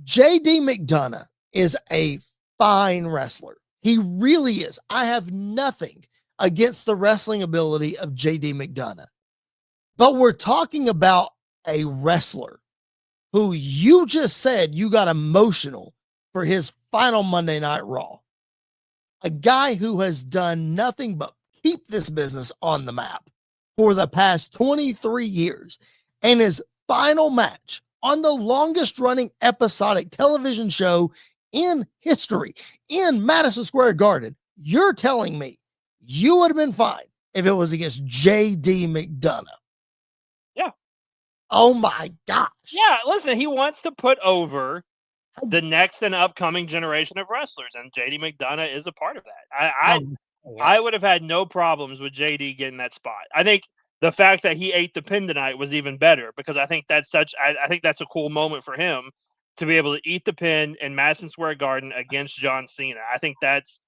JD McDonough is a fine wrestler. He really is. I have nothing against the wrestling ability of JD McDonough. But we're talking about a wrestler who you just said you got emotional for his final Monday Night Raw. A guy who has done nothing but keep this business on the map for the past 23 years. And his final match on the longest running episodic television show in history in Madison Square Garden. You're telling me you would have been fine if it was against JD McDonough. Yeah. Oh my gosh. Yeah. Listen, he wants to put over the next and upcoming generation of wrestlers, and JD McDonough is a part of that. I would have had no problems with JD getting that spot. I think the fact that he ate the pin tonight was even better because I think that's I think that's a cool moment for him to be able to eat the pin in Madison Square Garden against John Cena. I think that's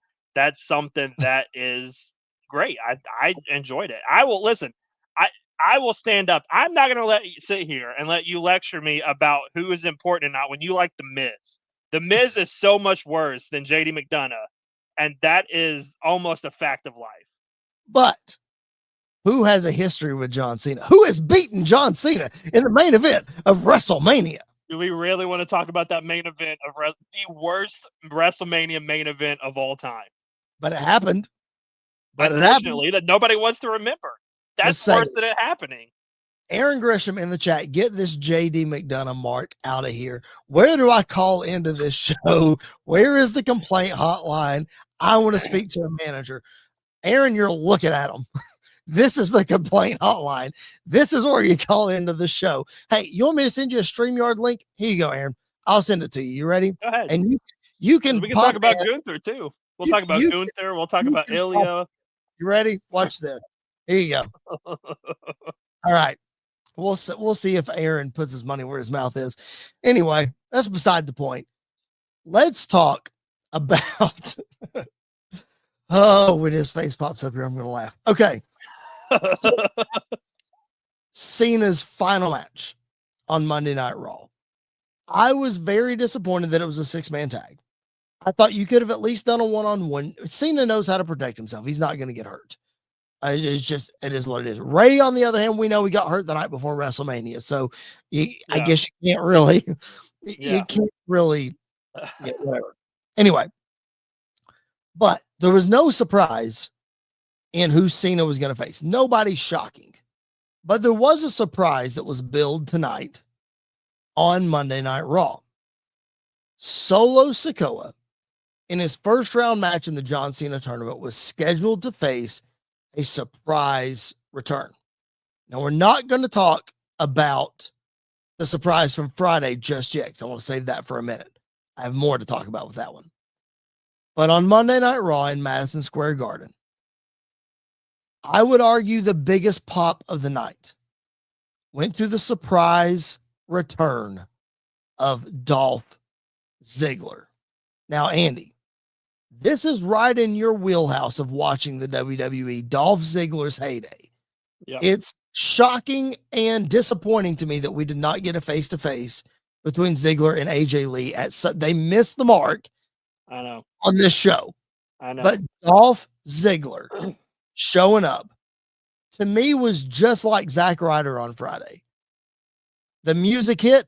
something that is great. I enjoyed it. I will listen. I I will stand up. I'm not going to let you sit here and let you lecture me about who is important and not when you like the Miz. The Miz is so much worse than JD McDonough, and that is almost a fact of life. But who has a history with John Cena? Who has beaten John Cena in the main event of WrestleMania? Do we really want to talk about that main event of the worst WrestleMania main event of all time? But it happened. But unfortunately, that nobody wants to remember. That's worse than it happening. Aaron Grisham in the chat, get this JD McDonough mark out of here. Where do I call into this show? Where is the complaint hotline? I want to speak to a manager. Aaron, you're looking at him. This is the complaint hotline. This is where you call into the show. Hey, you want me to send you a StreamYard link? Here you go, Aaron. I'll send it to you. You ready? Go ahead. And you can. We can talk about Gunther too. We'll talk about Gunther. We'll talk about Ilya. You ready? Watch this. Here you go. All right. We'll see if Aaron puts his money where his mouth is. Anyway, that's beside the point. Let's talk about. Oh, when his face pops up here, I'm going to laugh. Okay. Cena's final match on Monday Night Raw. I was very disappointed that it was a 6-man tag. I thought you could have at least done a one-on-one. Cena knows how to protect himself. He's not going to get hurt. It is what it is. Ray, on the other hand, we know he got hurt the night before WrestleMania. So I guess you can't really, whatever. Anyway, but there was no surprise in who Cena was going to face. Nobody's shocking. But there was a surprise that was billed tonight on Monday Night Raw. Solo Sikoa, in his first round match in the John Cena tournament, was scheduled to face a surprise return. Now, we're not going to talk about the surprise from Friday just yet, because I want to save that for a minute. I have more to talk about with that one. But on Monday Night Raw in Madison Square Garden, I would argue the biggest pop of the night went to the surprise return of Dolph Ziggler. Now, Andy, this is right in your wheelhouse of watching the WWE, Dolph Ziggler's heyday. Yep. It's shocking and disappointing to me that we did not get a face-to-face between Ziggler and AJ Lee. They missed the mark. I know. On this show. I know. But Dolph Ziggler showing up to me was just like Zack Ryder on Friday. The music hit,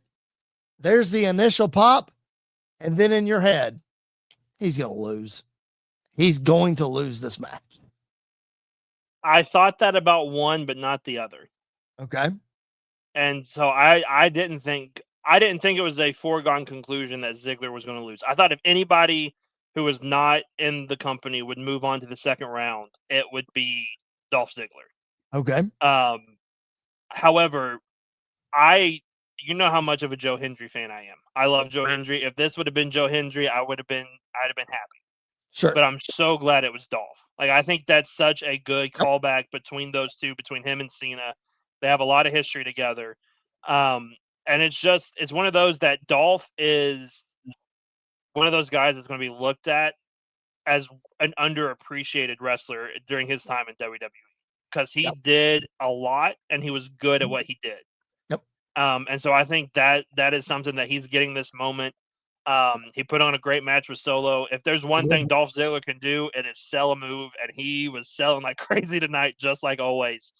there's the initial pop, and then in your head, he's going to lose. He's going to lose this match. I thought that about one, but not the other. Okay. And so I didn't think it was a foregone conclusion that Ziggler was going to lose. I thought if anybody who was not in the company would move on to the second round, it would be Dolph Ziggler. Okay. However, you know how much of a Joe Hendry fan I am. I love Joe Hendry. If this would have been Joe Hendry, I'd have been happy. Sure. But I'm so glad it was Dolph. Like, I think that's such a good callback between those two, between him and Cena. They have a lot of history together. And it's one of those that Dolph is one of those guys that's going to be looked at as an underappreciated wrestler during his time in WWE because he did a lot and he was good at what he did. Yep. And so I think that is something that he's getting this moment. He put on a great match with Solo. If there's one thing Dolph Ziggler can do, it is sell a move, and he was selling like crazy tonight, just like always.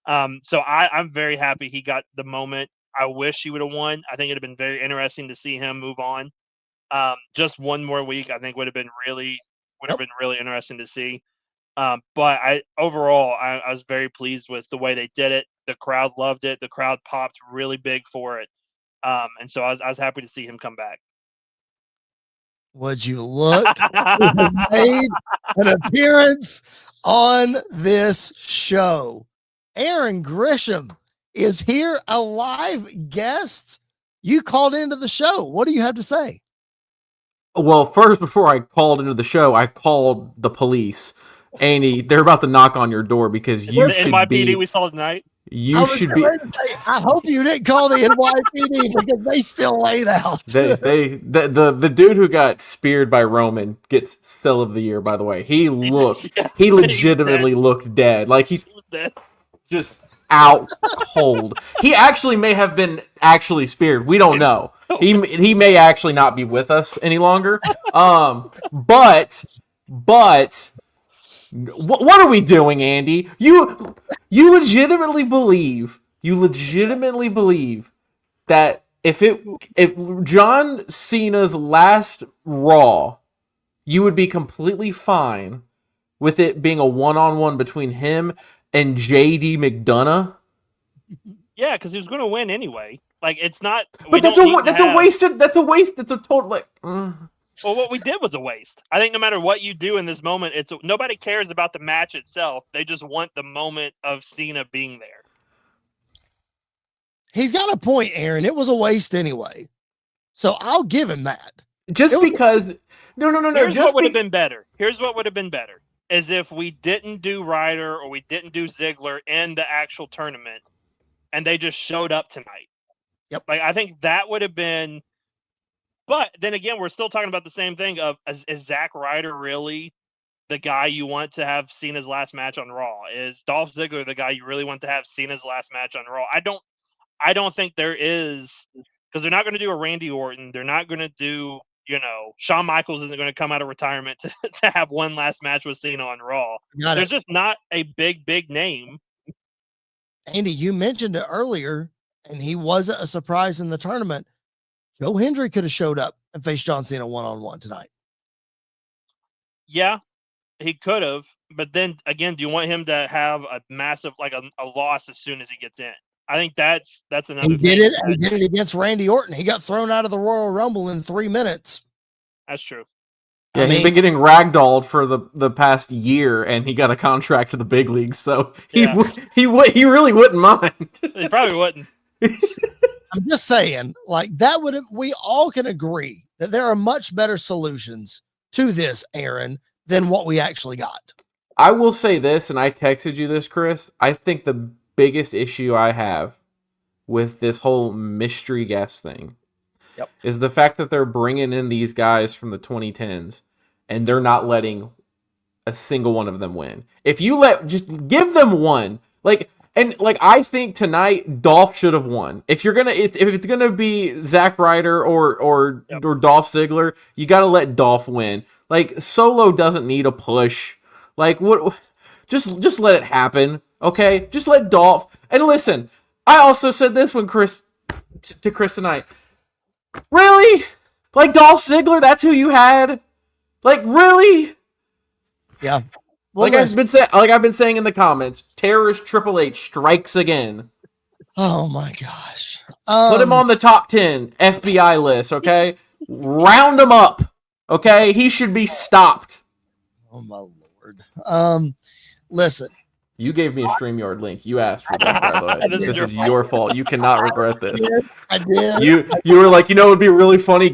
So I'm very happy he got the moment. I wish he would have won. I think it'd have been very interesting to see him move on. Just one more week, I think would have been really interesting to see. But I was very pleased with the way they did it. The crowd loved it. The crowd popped really big for it. And so I was happy to see him come back. Would you look who made an appearance on this show? Aaron Grisham is here, a live guest. You called into the show. What do you have to say? Well, first, before I called into the show, I called the police. Andy, they're about to knock on your door because you should be. NYPD we saw tonight. You should be. I hope you didn't call the NYPD because they still laid out. The dude who got speared by Roman gets Cell of the Year. By the way, he legitimately looked dead. Like he's dead. Just out cold. He actually may have been actually speared. We don't know. He may actually not be with us any longer. But what are we doing, Andy? You legitimately believe that if John Cena's last Raw, you would be completely fine with it being a one-on-one between him and JD McDonough? Yeah, because he was going to win anyway. Like, it's not. But that's a waste. That's a total. Like, Well, what we did was a waste. I think no matter what you do in this moment, nobody cares about the match itself. They just want the moment of Cena being there. He's got a point, Aaron. It was a waste anyway. So I'll give him that. Because no. Here's what would have been better. Here's what would have been better. Is if we didn't do Ryder or we didn't do Ziggler in the actual tournament and they just showed up tonight. Yep. Like, I think that would have been. But then again, we're still talking about the same thing of is Zack Ryder really the guy you want to have Cena's last match on Raw? Is Dolph Ziggler the guy you really want to have Cena's last match on Raw? I don't think there is, because they're not going to do a Randy Orton. They're not going to do, Shawn Michaels isn't going to come out of retirement to have one last match with Cena on Raw. There's just not a big name. Andy, you mentioned it earlier, and he wasn't a surprise in the tournament. Joe Hendry could have showed up and faced John Cena one-on-one tonight. Yeah, he could have. But then again, do you want him to have a massive, like a loss as soon as he gets in? I think that's another thing. He did it against Randy Orton. He got thrown out of the Royal Rumble in 3 minutes. That's true. Yeah, he's been getting ragdolled for the past year, and he got a contract to the big leagues, so he really wouldn't mind. He probably wouldn't. I'm just saying, like, we all can agree that there are much better solutions to this, Aaron, than what we actually got. I will say this, and I texted you this, Chris. I think the biggest issue I have with this whole mystery guest thing is the fact that they're bringing in these guys from the 2010s, and they're not letting a single one of them win. If you just give them one, I think tonight Dolph should have won. If it's gonna be Zack Ryder or Dolph Ziggler, you got to let Dolph win. Like, Solo doesn't need a push. Like, what? Just let it happen, okay? Just let Dolph. And listen, I also said this when Chris tonight. Really? Like, Dolph Ziggler? That's who you had? Like, really? Yeah. Well, I've been saying in the comments, terrorist Triple H strikes again. Oh my gosh! Put him on the top 10 FBI list, okay? Round him up, okay? He should be stopped. Oh my lord! Listen, you gave me a StreamYard link. You asked for this, by the way. This is your fault. You cannot regret this. I did. You were like, it would be really funny.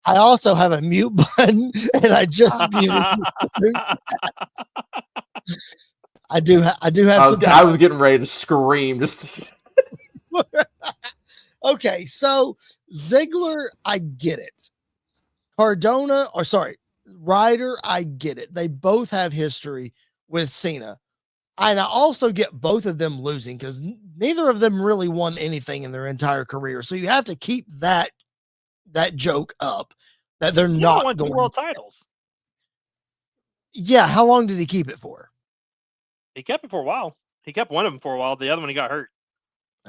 I also have a mute button, and I just muted. I do have. I was getting ready to scream. Okay, so Ziggler, I get it. Ryder, I get it. They both have history with Cena, and I also get both of them losing because neither of them really won anything in their entire career. So you have to keep that joke up that they're not won going 2 world titles. Yeah, how long did he keep it for? He kept it for a while. He kept one of them for a while. The other one he got hurt.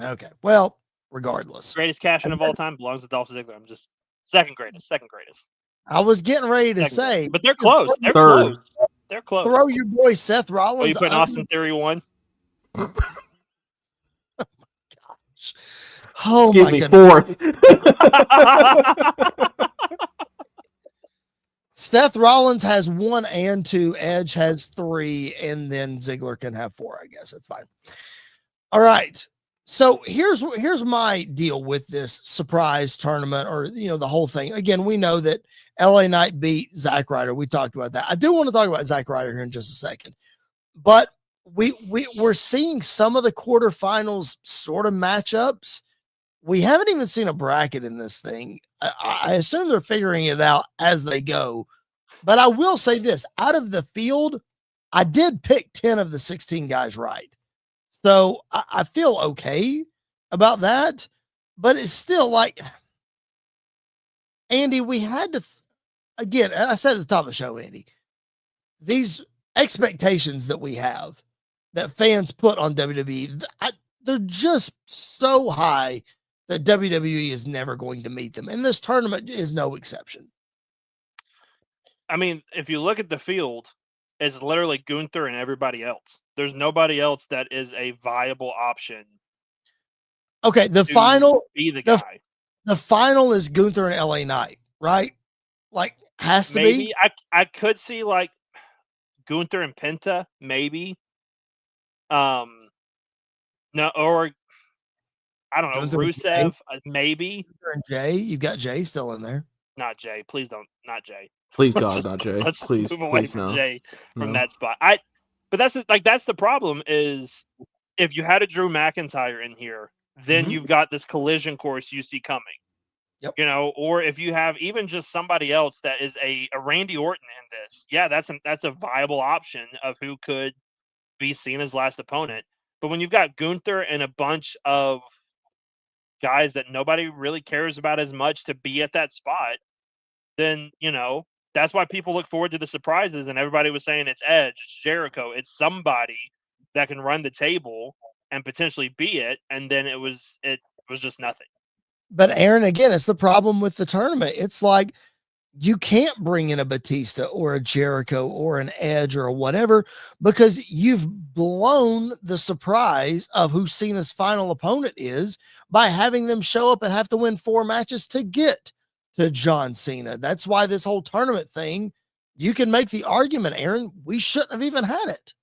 Okay, well, regardless, greatest cash in of all time belongs to Dolph Ziggler. I'm just second greatest. I was getting ready to say, but they're close. They're third. Close. They're close. Throw your boy Seth Rollins. Oh, you put Austin Theory 1? Oh my gosh! Oh, excuse me, 4th. Seth Rollins has 1 and 2. Edge has 3, and then Ziggler can have 4. I guess that's fine. All right. So here's my deal with this surprise tournament, or the whole thing. Again, we know that LA Knight beat Zack Ryder. We talked about that. I do want to talk about Zack Ryder here in just a second, but we're seeing some of the quarterfinals sort of matchups. We haven't even seen a bracket in this thing. I assume they're figuring it out as they go. But I will say this, out of the field, I did pick 10 of the 16 guys right. So I feel okay about that, but it's still like, Andy, we had to, again, I said at the top of the show, Andy, these expectations that we have that fans put on WWE, they're just so high that WWE is never going to meet them. And this tournament is no exception. I mean, if you look at the field, it's literally Gunther and everybody else. There's nobody else that is a viable option. Okay, the final be the guy. The final is Gunther and LA Knight, right? Like, has to maybe be. I could see like Gunther and Penta, maybe. No, or I don't know, Gunther Rusev, maybe. Gunther and Jay, you've got Jay still in there. Not Jay, please don't. Not Jay. Please God, not Jay. Let's please, just move away please, from no. Jay from that spot. But that's the problem is if you had a Drew McIntyre in here, then you've got this collision course you see coming. Yep. You know, or if you have even just somebody else that is a Randy Orton in this, yeah, that's a viable option of who could be Cena's last opponent. But when you've got Gunther and a bunch of guys that nobody really cares about as much to be at that spot, then, you know, that's why people look forward to the surprises. And everybody was saying it's Edge, it's Jericho, it's somebody that can run the table and potentially be it. And then it was just nothing. But Aaron, again, it's the problem with the tournament. It's like you can't bring in a Batista or a Jericho or an Edge or whatever because you've blown the surprise of who Cena's final opponent is by having them show up and have to win 4 matches to get to John Cena. That's why this whole tournament thing, you can make the argument, Aaron, we shouldn't have even had it.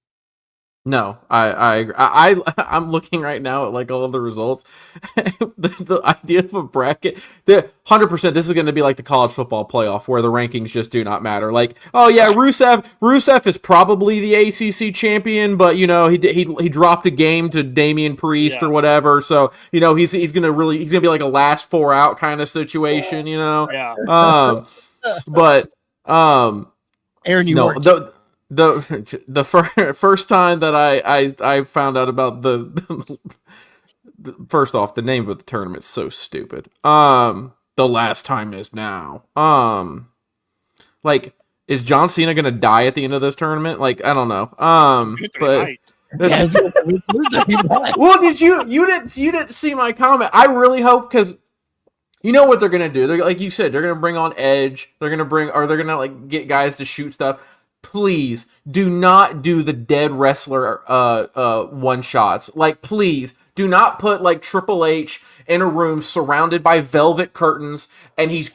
No, I'm looking right now at like all of the results. the idea of a bracket, the 100%, this is going to be like the college football playoff where the rankings just do not matter. Like, oh yeah, Rusev is probably the ACC champion, but you know he dropped a game to Damian Priest or whatever, so you know he's gonna be like a last 4 out kind of situation, you know. Yeah. But Aaron, you weren't. The first time that I found out about the first off, the name of the tournament is so stupid. The last time is now. Like, is John Cena gonna die at the end of this tournament? Like, I don't know. But well, you didn't see my comment? I really hope, because you know what they're gonna do. They're, like you said, they're gonna bring on Edge. They're gonna like get guys to shoot stuff. Please do not do the dead wrestler one shots. Like, please do not put like Triple H in a room surrounded by velvet curtains and he's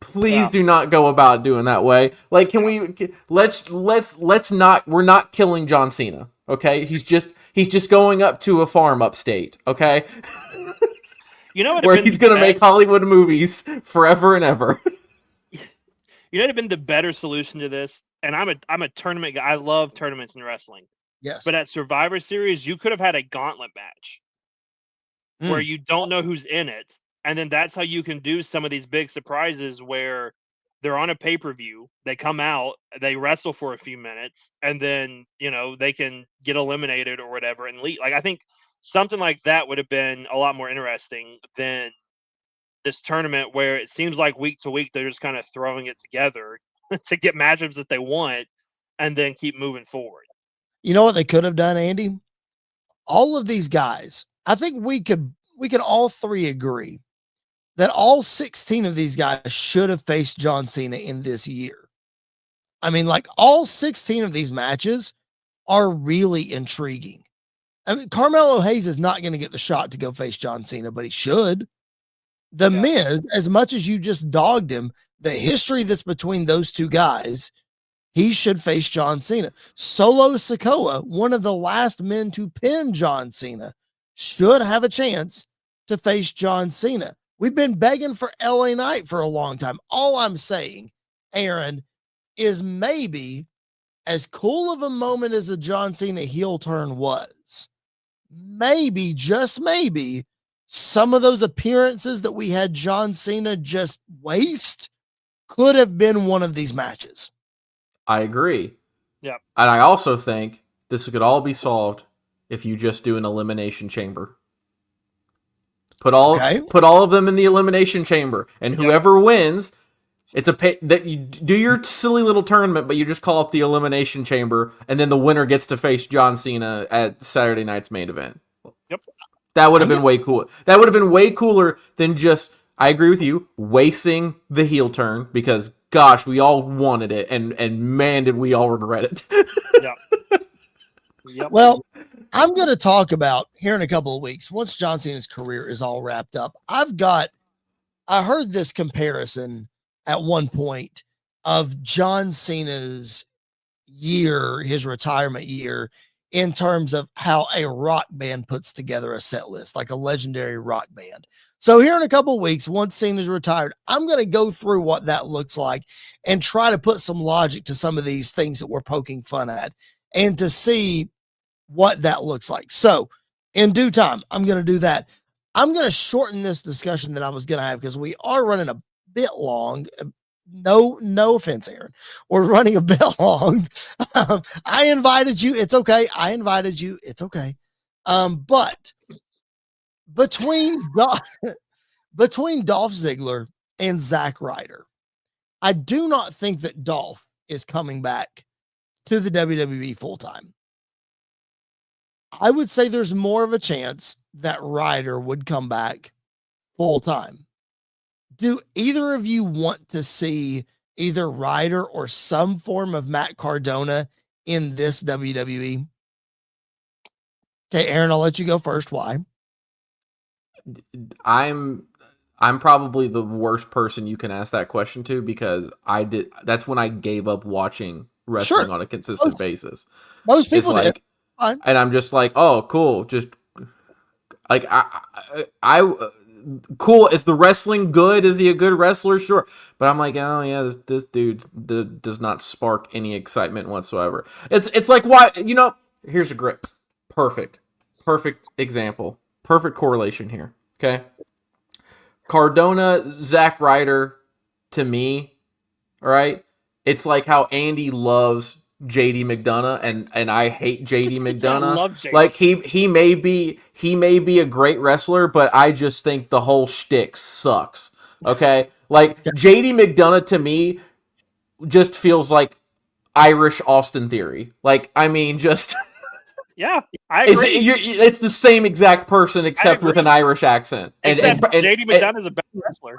please do not go about doing that way. Like, can we let's not, we're not killing John Cena, okay? He's just going up to a farm upstate, okay? You know what, where he's gonna make Hollywood movies forever and ever. You know what would have been the better solution to this? And I'm a tournament guy. I love tournaments in wrestling. Yes. But at Survivor Series, you could have had a gauntlet match where you don't know who's in it. And then that's how you can do some of these big surprises where they're on a pay-per-view, they come out, they wrestle for a few minutes, and then, you know, they can get eliminated or whatever and leave. Like, I think something like that would have been a lot more interesting than this tournament where it seems like week to week they're just kind of throwing it together to get matchups that they want and then keep moving forward. You know what they could have done, Andy? All of these guys, I think we could all three agree that all 16 of these guys should have faced John Cena in this year. I mean, like, all 16 of these matches are really intriguing. I mean, Carmelo Hayes is not going to get the shot to go face John Cena, but he should. The Miz, as much as you just dogged him, the history that's between those two guys, he should face John Cena. Solo Sikoa, one of the last men to pin John Cena, should have a chance to face John Cena. We've been begging for LA Knight for a long time. All I'm saying, Aaron, is maybe as cool of a moment as the John Cena heel turn was, maybe, just maybe, some of those appearances that we had John Cena just waste could have been one of these matches. I agree. Yeah. And I also think this could all be solved if you just do an elimination chamber. Put all of them in the elimination chamber, and whoever wins, it's that you do your silly little tournament, but you just call up the elimination chamber, and then the winner gets to face John Cena at Saturday night's main event. Yep. That would have been way cool. That would have been way cooler than just, I agree with you, wasting the heel turn, because gosh, we all wanted it, and man, did we all regret it. Yep. Well, I'm going to talk about here in a couple of weeks, once John Cena's career is all wrapped up. I heard this comparison at one point of John Cena's year, his retirement year, in terms of how a rock band puts together a set list, like a legendary rock band. So here in a couple of weeks, once Cena's retired, I'm going to go through what that looks like and try to put some logic to some of these things that we're poking fun at, and to see what that looks like. So in due time, I'm going to do that. I'm going to shorten this discussion that I was going to have, because we are running a bit long. No offense, Aaron. We're running a bit long. I invited you. It's okay. I invited you. It's okay. But between Dolph Ziggler and Zack Ryder, I do not think that Dolph is coming back to the WWE full time. I would say there's more of a chance that Ryder would come back full time. Do either of you want to see either Ryder or some form of Matt Cardona in this WWE? Okay, Aaron, I'll let you go first. Why? I'm probably the worst person you can ask that question to, because that's when I gave up watching wrestling on a consistent basis. Most people did. Fine. And I'm just like, oh, cool. Just like cool. Is the wrestling good? Is he a good wrestler? Sure. But I'm like, oh yeah, this dude does not spark any excitement whatsoever. It's like, why? Here's a great, perfect example, perfect correlation here. Okay, Cardona, Zack Ryder, to me, all right. It's like how Andy loves JD McDonough and I hate JD McDonough. I love JD. Like he may be a great wrestler, but I just think the whole shtick sucks. Okay? Like JD McDonough to me just feels like Irish Austin Theory. Like, I mean, just yeah, I agree. It's the same exact person except with an Irish accent. Except JD McDonough is a better wrestler.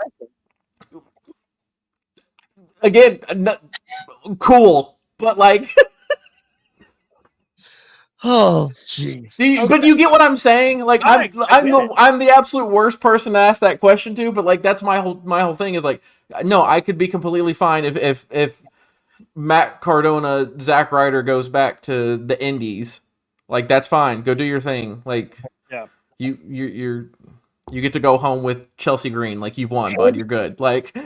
Again, cool. But like, oh jeez. But you get what I'm saying? Like, I'm the absolute worst person to ask that question to. But like, that's my whole thing is like, no, I could be completely fine if Matt Cardona, Zack Ryder goes back to the Indies. Like, that's fine. Go do your thing. Like, yeah, you get to go home with Chelsea Green. Like, you've won, bud. You're good. Like.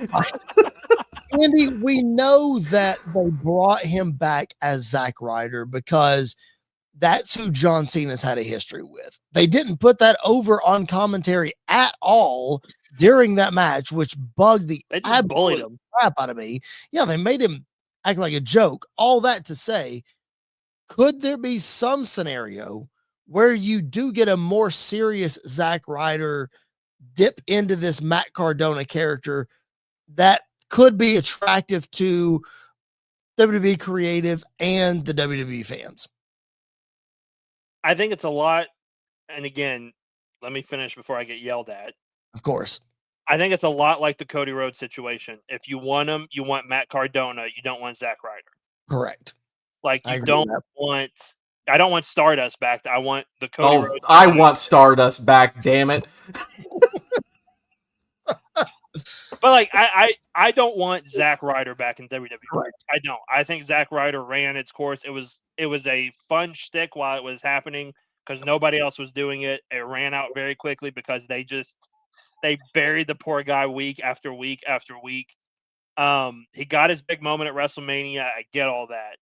Andy, we know that they brought him back as Zack Ryder because that's who John Cena's had a history with. They didn't put that over on commentary at all during that match, which bugged the absolute crap out of me. Yeah, they made him act like a joke. All that to say, could there be some scenario where you do get a more serious Zack Ryder dip into this Matt Cardona character that could be attractive to WWE creative and the WWE fans? I think it's a lot. And again, let me finish before I get yelled at. Of course. I think it's a lot like the Cody Rhodes situation. If you want him, you want Matt Cardona. You don't want Zack Ryder. Correct. Like, I don't want Stardust back. I want the Cody Rhodes. I want Stardust back, damn it. But like, I don't want Zack Ryder back in WWE. Correct. I don't. I think Zack Ryder ran its course. It was a fun shtick while it was happening because nobody else was doing it. It ran out very quickly because they buried the poor guy week after week after week. He got his big moment at WrestleMania. I get all that.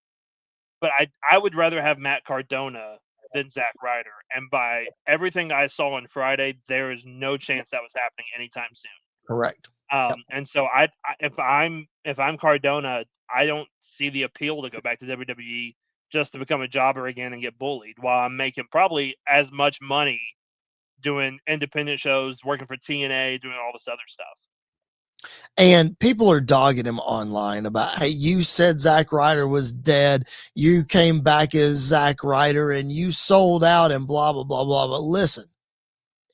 But I would rather have Matt Cardona than Zack Ryder. And by everything I saw on Friday, there is no chance that was happening anytime soon. Correct. Yep. And so if I'm Cardona, I don't see the appeal to go back to WWE just to become a jobber again and get bullied while I'm making probably as much money doing independent shows, working for TNA, doing all this other stuff. And people are dogging him online about, hey, you said Zack Ryder was dead. You came back as Zack Ryder and you sold out and blah, blah, blah, blah. But listen,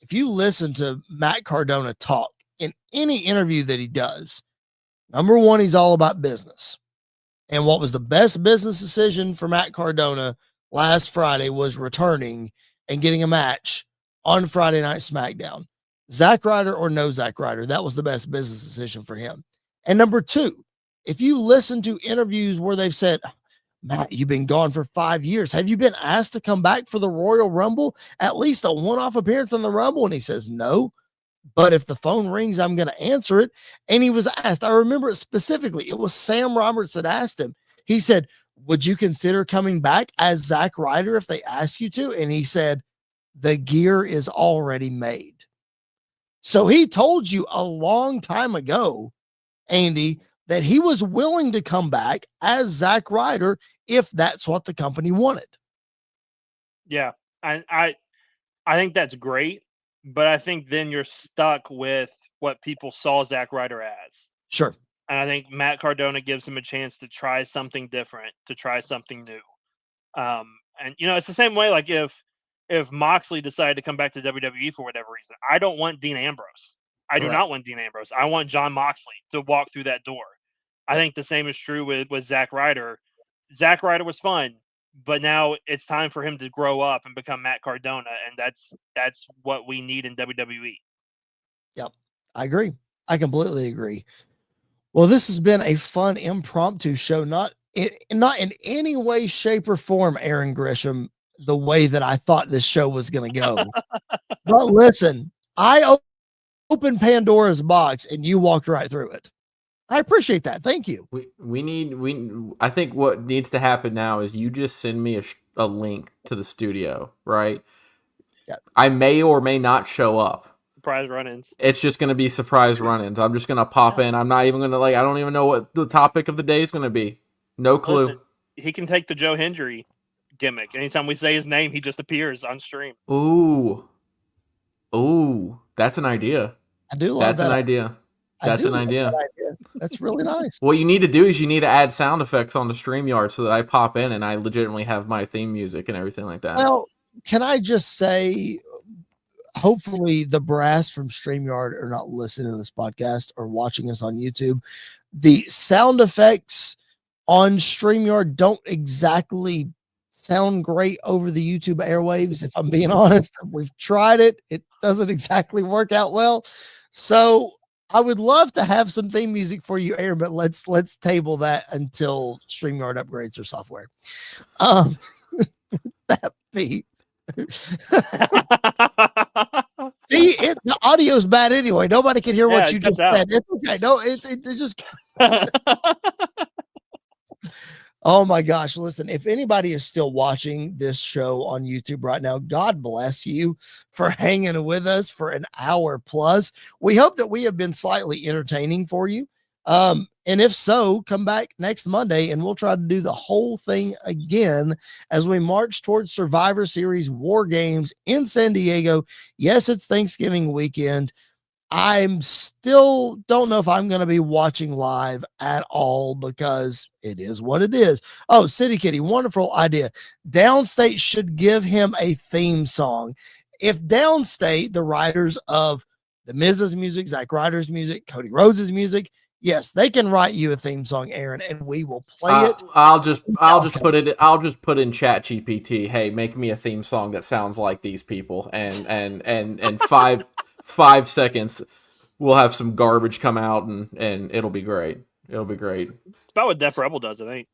if you listen to Matt Cardona talk in any interview that he does, number one, he's all about business. And what was the best business decision for Matt Cardona last Friday was returning and getting a match on Friday Night SmackDown. Zack Ryder or no Zack Ryder, that was the best business decision for him. And number two, if you listen to interviews where they've said, Matt, you've been gone for 5 years. Have you been asked to come back for the Royal Rumble? At least a one-off appearance on the Rumble? And he says, no. But if the phone rings, I'm going to answer it. And he was asked, I remember it specifically. It was Sam Roberts that asked him. He said, would you consider coming back as Zack Ryder if they ask you to? And he said, the gear is already made. So he told you a long time ago, Andy, that he was willing to come back as Zack Ryder if that's what the company wanted. Yeah, I think that's great, but I think then you're stuck with what people saw Zack Ryder as. Sure. And I think Matt Cardona gives him a chance to try something different, to try something new. And it's the same way, like if Moxley decided to come back to WWE for whatever reason, I don't want Dean Ambrose. I do not want Dean Ambrose. I want John Moxley to walk through that door. I think the same is true with Zack Ryder. Zack Ryder was fun, but now it's time for him to grow up and become Matt Cardona, and that's what we need in WWE. Yep, I agree. I completely agree. Well, this has been a fun impromptu show, not in any way, shape, or form, Aaron Grisham, the way that I thought this show was going to go. But listen, I opened Pandora's box and you walked right through it. I appreciate that. Thank you. I think what needs to happen now is you just send me a link to the studio, right? Yeah. I may or may not show up. Surprise run-ins. It's just going to be surprise run-ins. I'm just going to pop in. I'm not even going to I don't even know what the topic of the day is going to be. No clue. Listen, he can take the Joe Hendry gimmick. Anytime we say his name, he just appears on stream. Ooh, that's an idea. I do love That's an idea. That's an idea. That's really nice. What you need to do is you need to add sound effects on the StreamYard so that I pop in and I legitimately have my theme music and everything like that. Well, can I just say, hopefully the brass from StreamYard are not listening to this podcast or watching us on YouTube. The sound effects on StreamYard don't exactly sound great over the YouTube airwaves. If I'm being honest, we've tried it. It doesn't exactly work out well. So I would love to have some theme music for you, Aaron, but let's table that until StreamYard upgrades their software. That beat. See, the audio's bad anyway. Nobody can hear what you just said. It's okay. No, it just. Oh my gosh. Listen, if anybody is still watching this show on YouTube right now, God bless you for hanging with us for an hour plus. We hope that we have been slightly entertaining for you. And if so, come back next Monday and we'll try to do the whole thing again as we march towards Survivor Series War Games in San Diego. Yes, it's Thanksgiving weekend. I'm still don't know if I'm going to be watching live at all because it is what it is. Oh, City Kitty, wonderful idea. Downstate should give him a theme song. If Downstate, the writers of The Miz's music, Zack Ryder's music, Cody Rhodes' music, yes, they can write you a theme song, Aaron, and we will play it. I'll just put in ChatGPT. Hey, make me a theme song that sounds like these people, and 5 seconds, we'll have some garbage come out, and it'll be great. It'll be great. It's about what Def Rebel does, I think.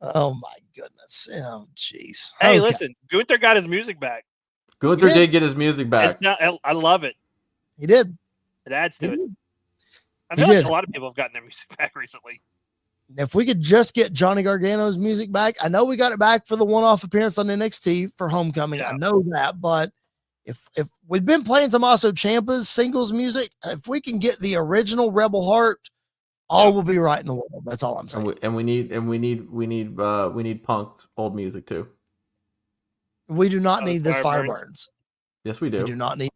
Oh my goodness! Oh jeez. Hey, okay. Listen, Gunther got his music back. Gunther did get his music back. I love it. He did. It adds to it. I feel like a lot of people have gotten their music back recently. If we could just get Johnny Gargano's music back, I know we got it back for the one-off appearance on NXT for Homecoming. Yeah. I know that, but if we've been playing Tommaso Ciampa's singles music, if we can get the original Rebel Heart, all will be right in the world. That's all I'm saying. And we need Punk's old music too. We do not need this Fire Burns. Yes, we do. We do not need.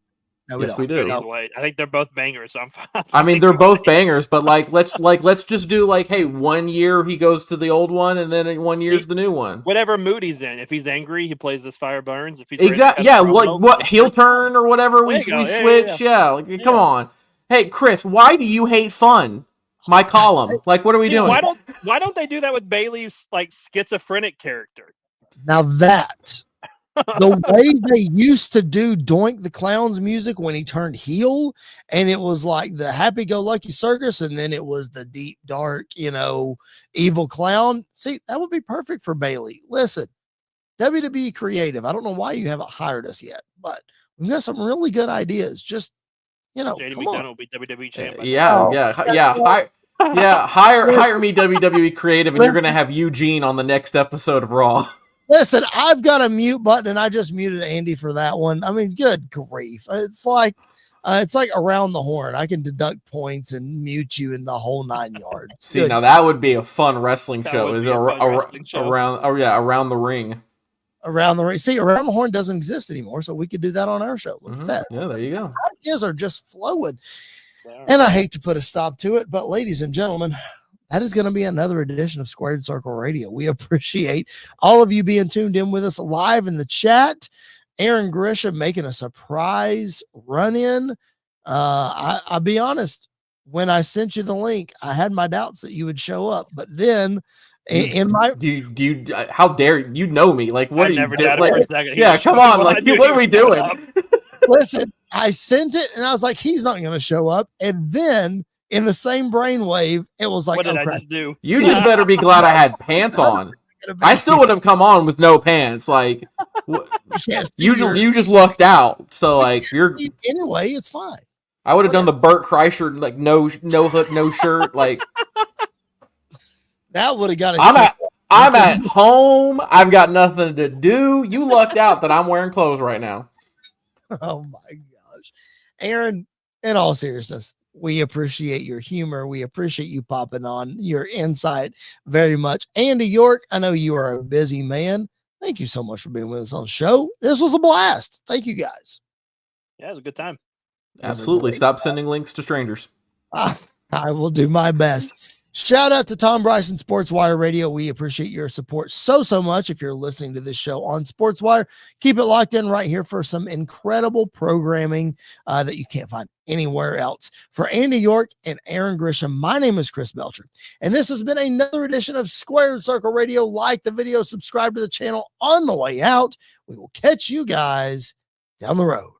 No, yes, we do. I think they're both bangers. So I'm fine. I mean, they're both bangers, but let's just do hey, 1 year he goes to the old one, and then 1 year's the new one. Whatever mood he's in. If he's angry, he plays this Fire Burns. If he's exactly, what heel turn or whatever we switch. Yeah. Come on. Hey, Chris, why do you hate fun? My column. What are we doing? Why don't they do that with Bayley's schizophrenic character? Now that. The way they used to do Doink the Clown's music when he turned heel, and it was like the happy-go-lucky circus, and then it was the deep, dark, evil clown. See, that would be perfect for Bayley. Listen, WWE Creative, I don't know why you haven't hired us yet, but we've got some really good ideas. Just, JD come McDonough on. will be WWE champ. Hire me, WWE Creative, and you're gonna have Eugene on the next episode of Raw. Listen, I've got a mute button, and I just muted Andy for that one. I mean, good grief. It's like around the horn. I can deduct points and mute you in the whole 9 yards. See, good. Now that would be a fun wrestling show. Is around the ring. Around the ring. See, around the horn doesn't exist anymore, so we could do that on our show. Look at that. Yeah, there you go. Ideas are just flowing. And I hate to put a stop to it, but ladies and gentlemen, that is going to be another edition of Squared Circle Radio. We appreciate all of you being tuned in with us live in the chat. Aaron Grisham making a surprise run-in. I'll be honest, when I sent you the link, I had my doubts that you would show up, but then in my how dare you know me? What are you doing? Yeah, come on. What are we doing? Listen, I sent it and I was like, he's not going to show up. And then in the same brainwave, it was like, what did I just do? You just better be glad I had pants on. I still would have come on with no pants. Yes, you just lucked out. So you're anyway, it's fine. I would have done the Burt Kreischer no hood, no shirt. That would have got. I'm at home. I've got nothing to do. You lucked out that I'm wearing clothes right now. Oh my gosh, Aaron! In all seriousness, we appreciate your humor. We appreciate you popping on, your insight very much. Andy York, I know you are a busy man. Thank you so much for being with us on the show. This was a blast. Thank you guys. Yeah, it was a good time. Absolutely. Stop sending links to strangers. I will do my best. Shout out to Tom Bryson, SportsWire Radio. We appreciate your support so much. If you're listening to this show on SportsWire, keep it locked in right here for some incredible programming that you can't find anywhere else. For Andy York and Aaron Grisham, my name is Chris Belcher, and this has been another edition of Squared Circle Radio. Like the video, subscribe to the channel on the way out. We will catch you guys down the road.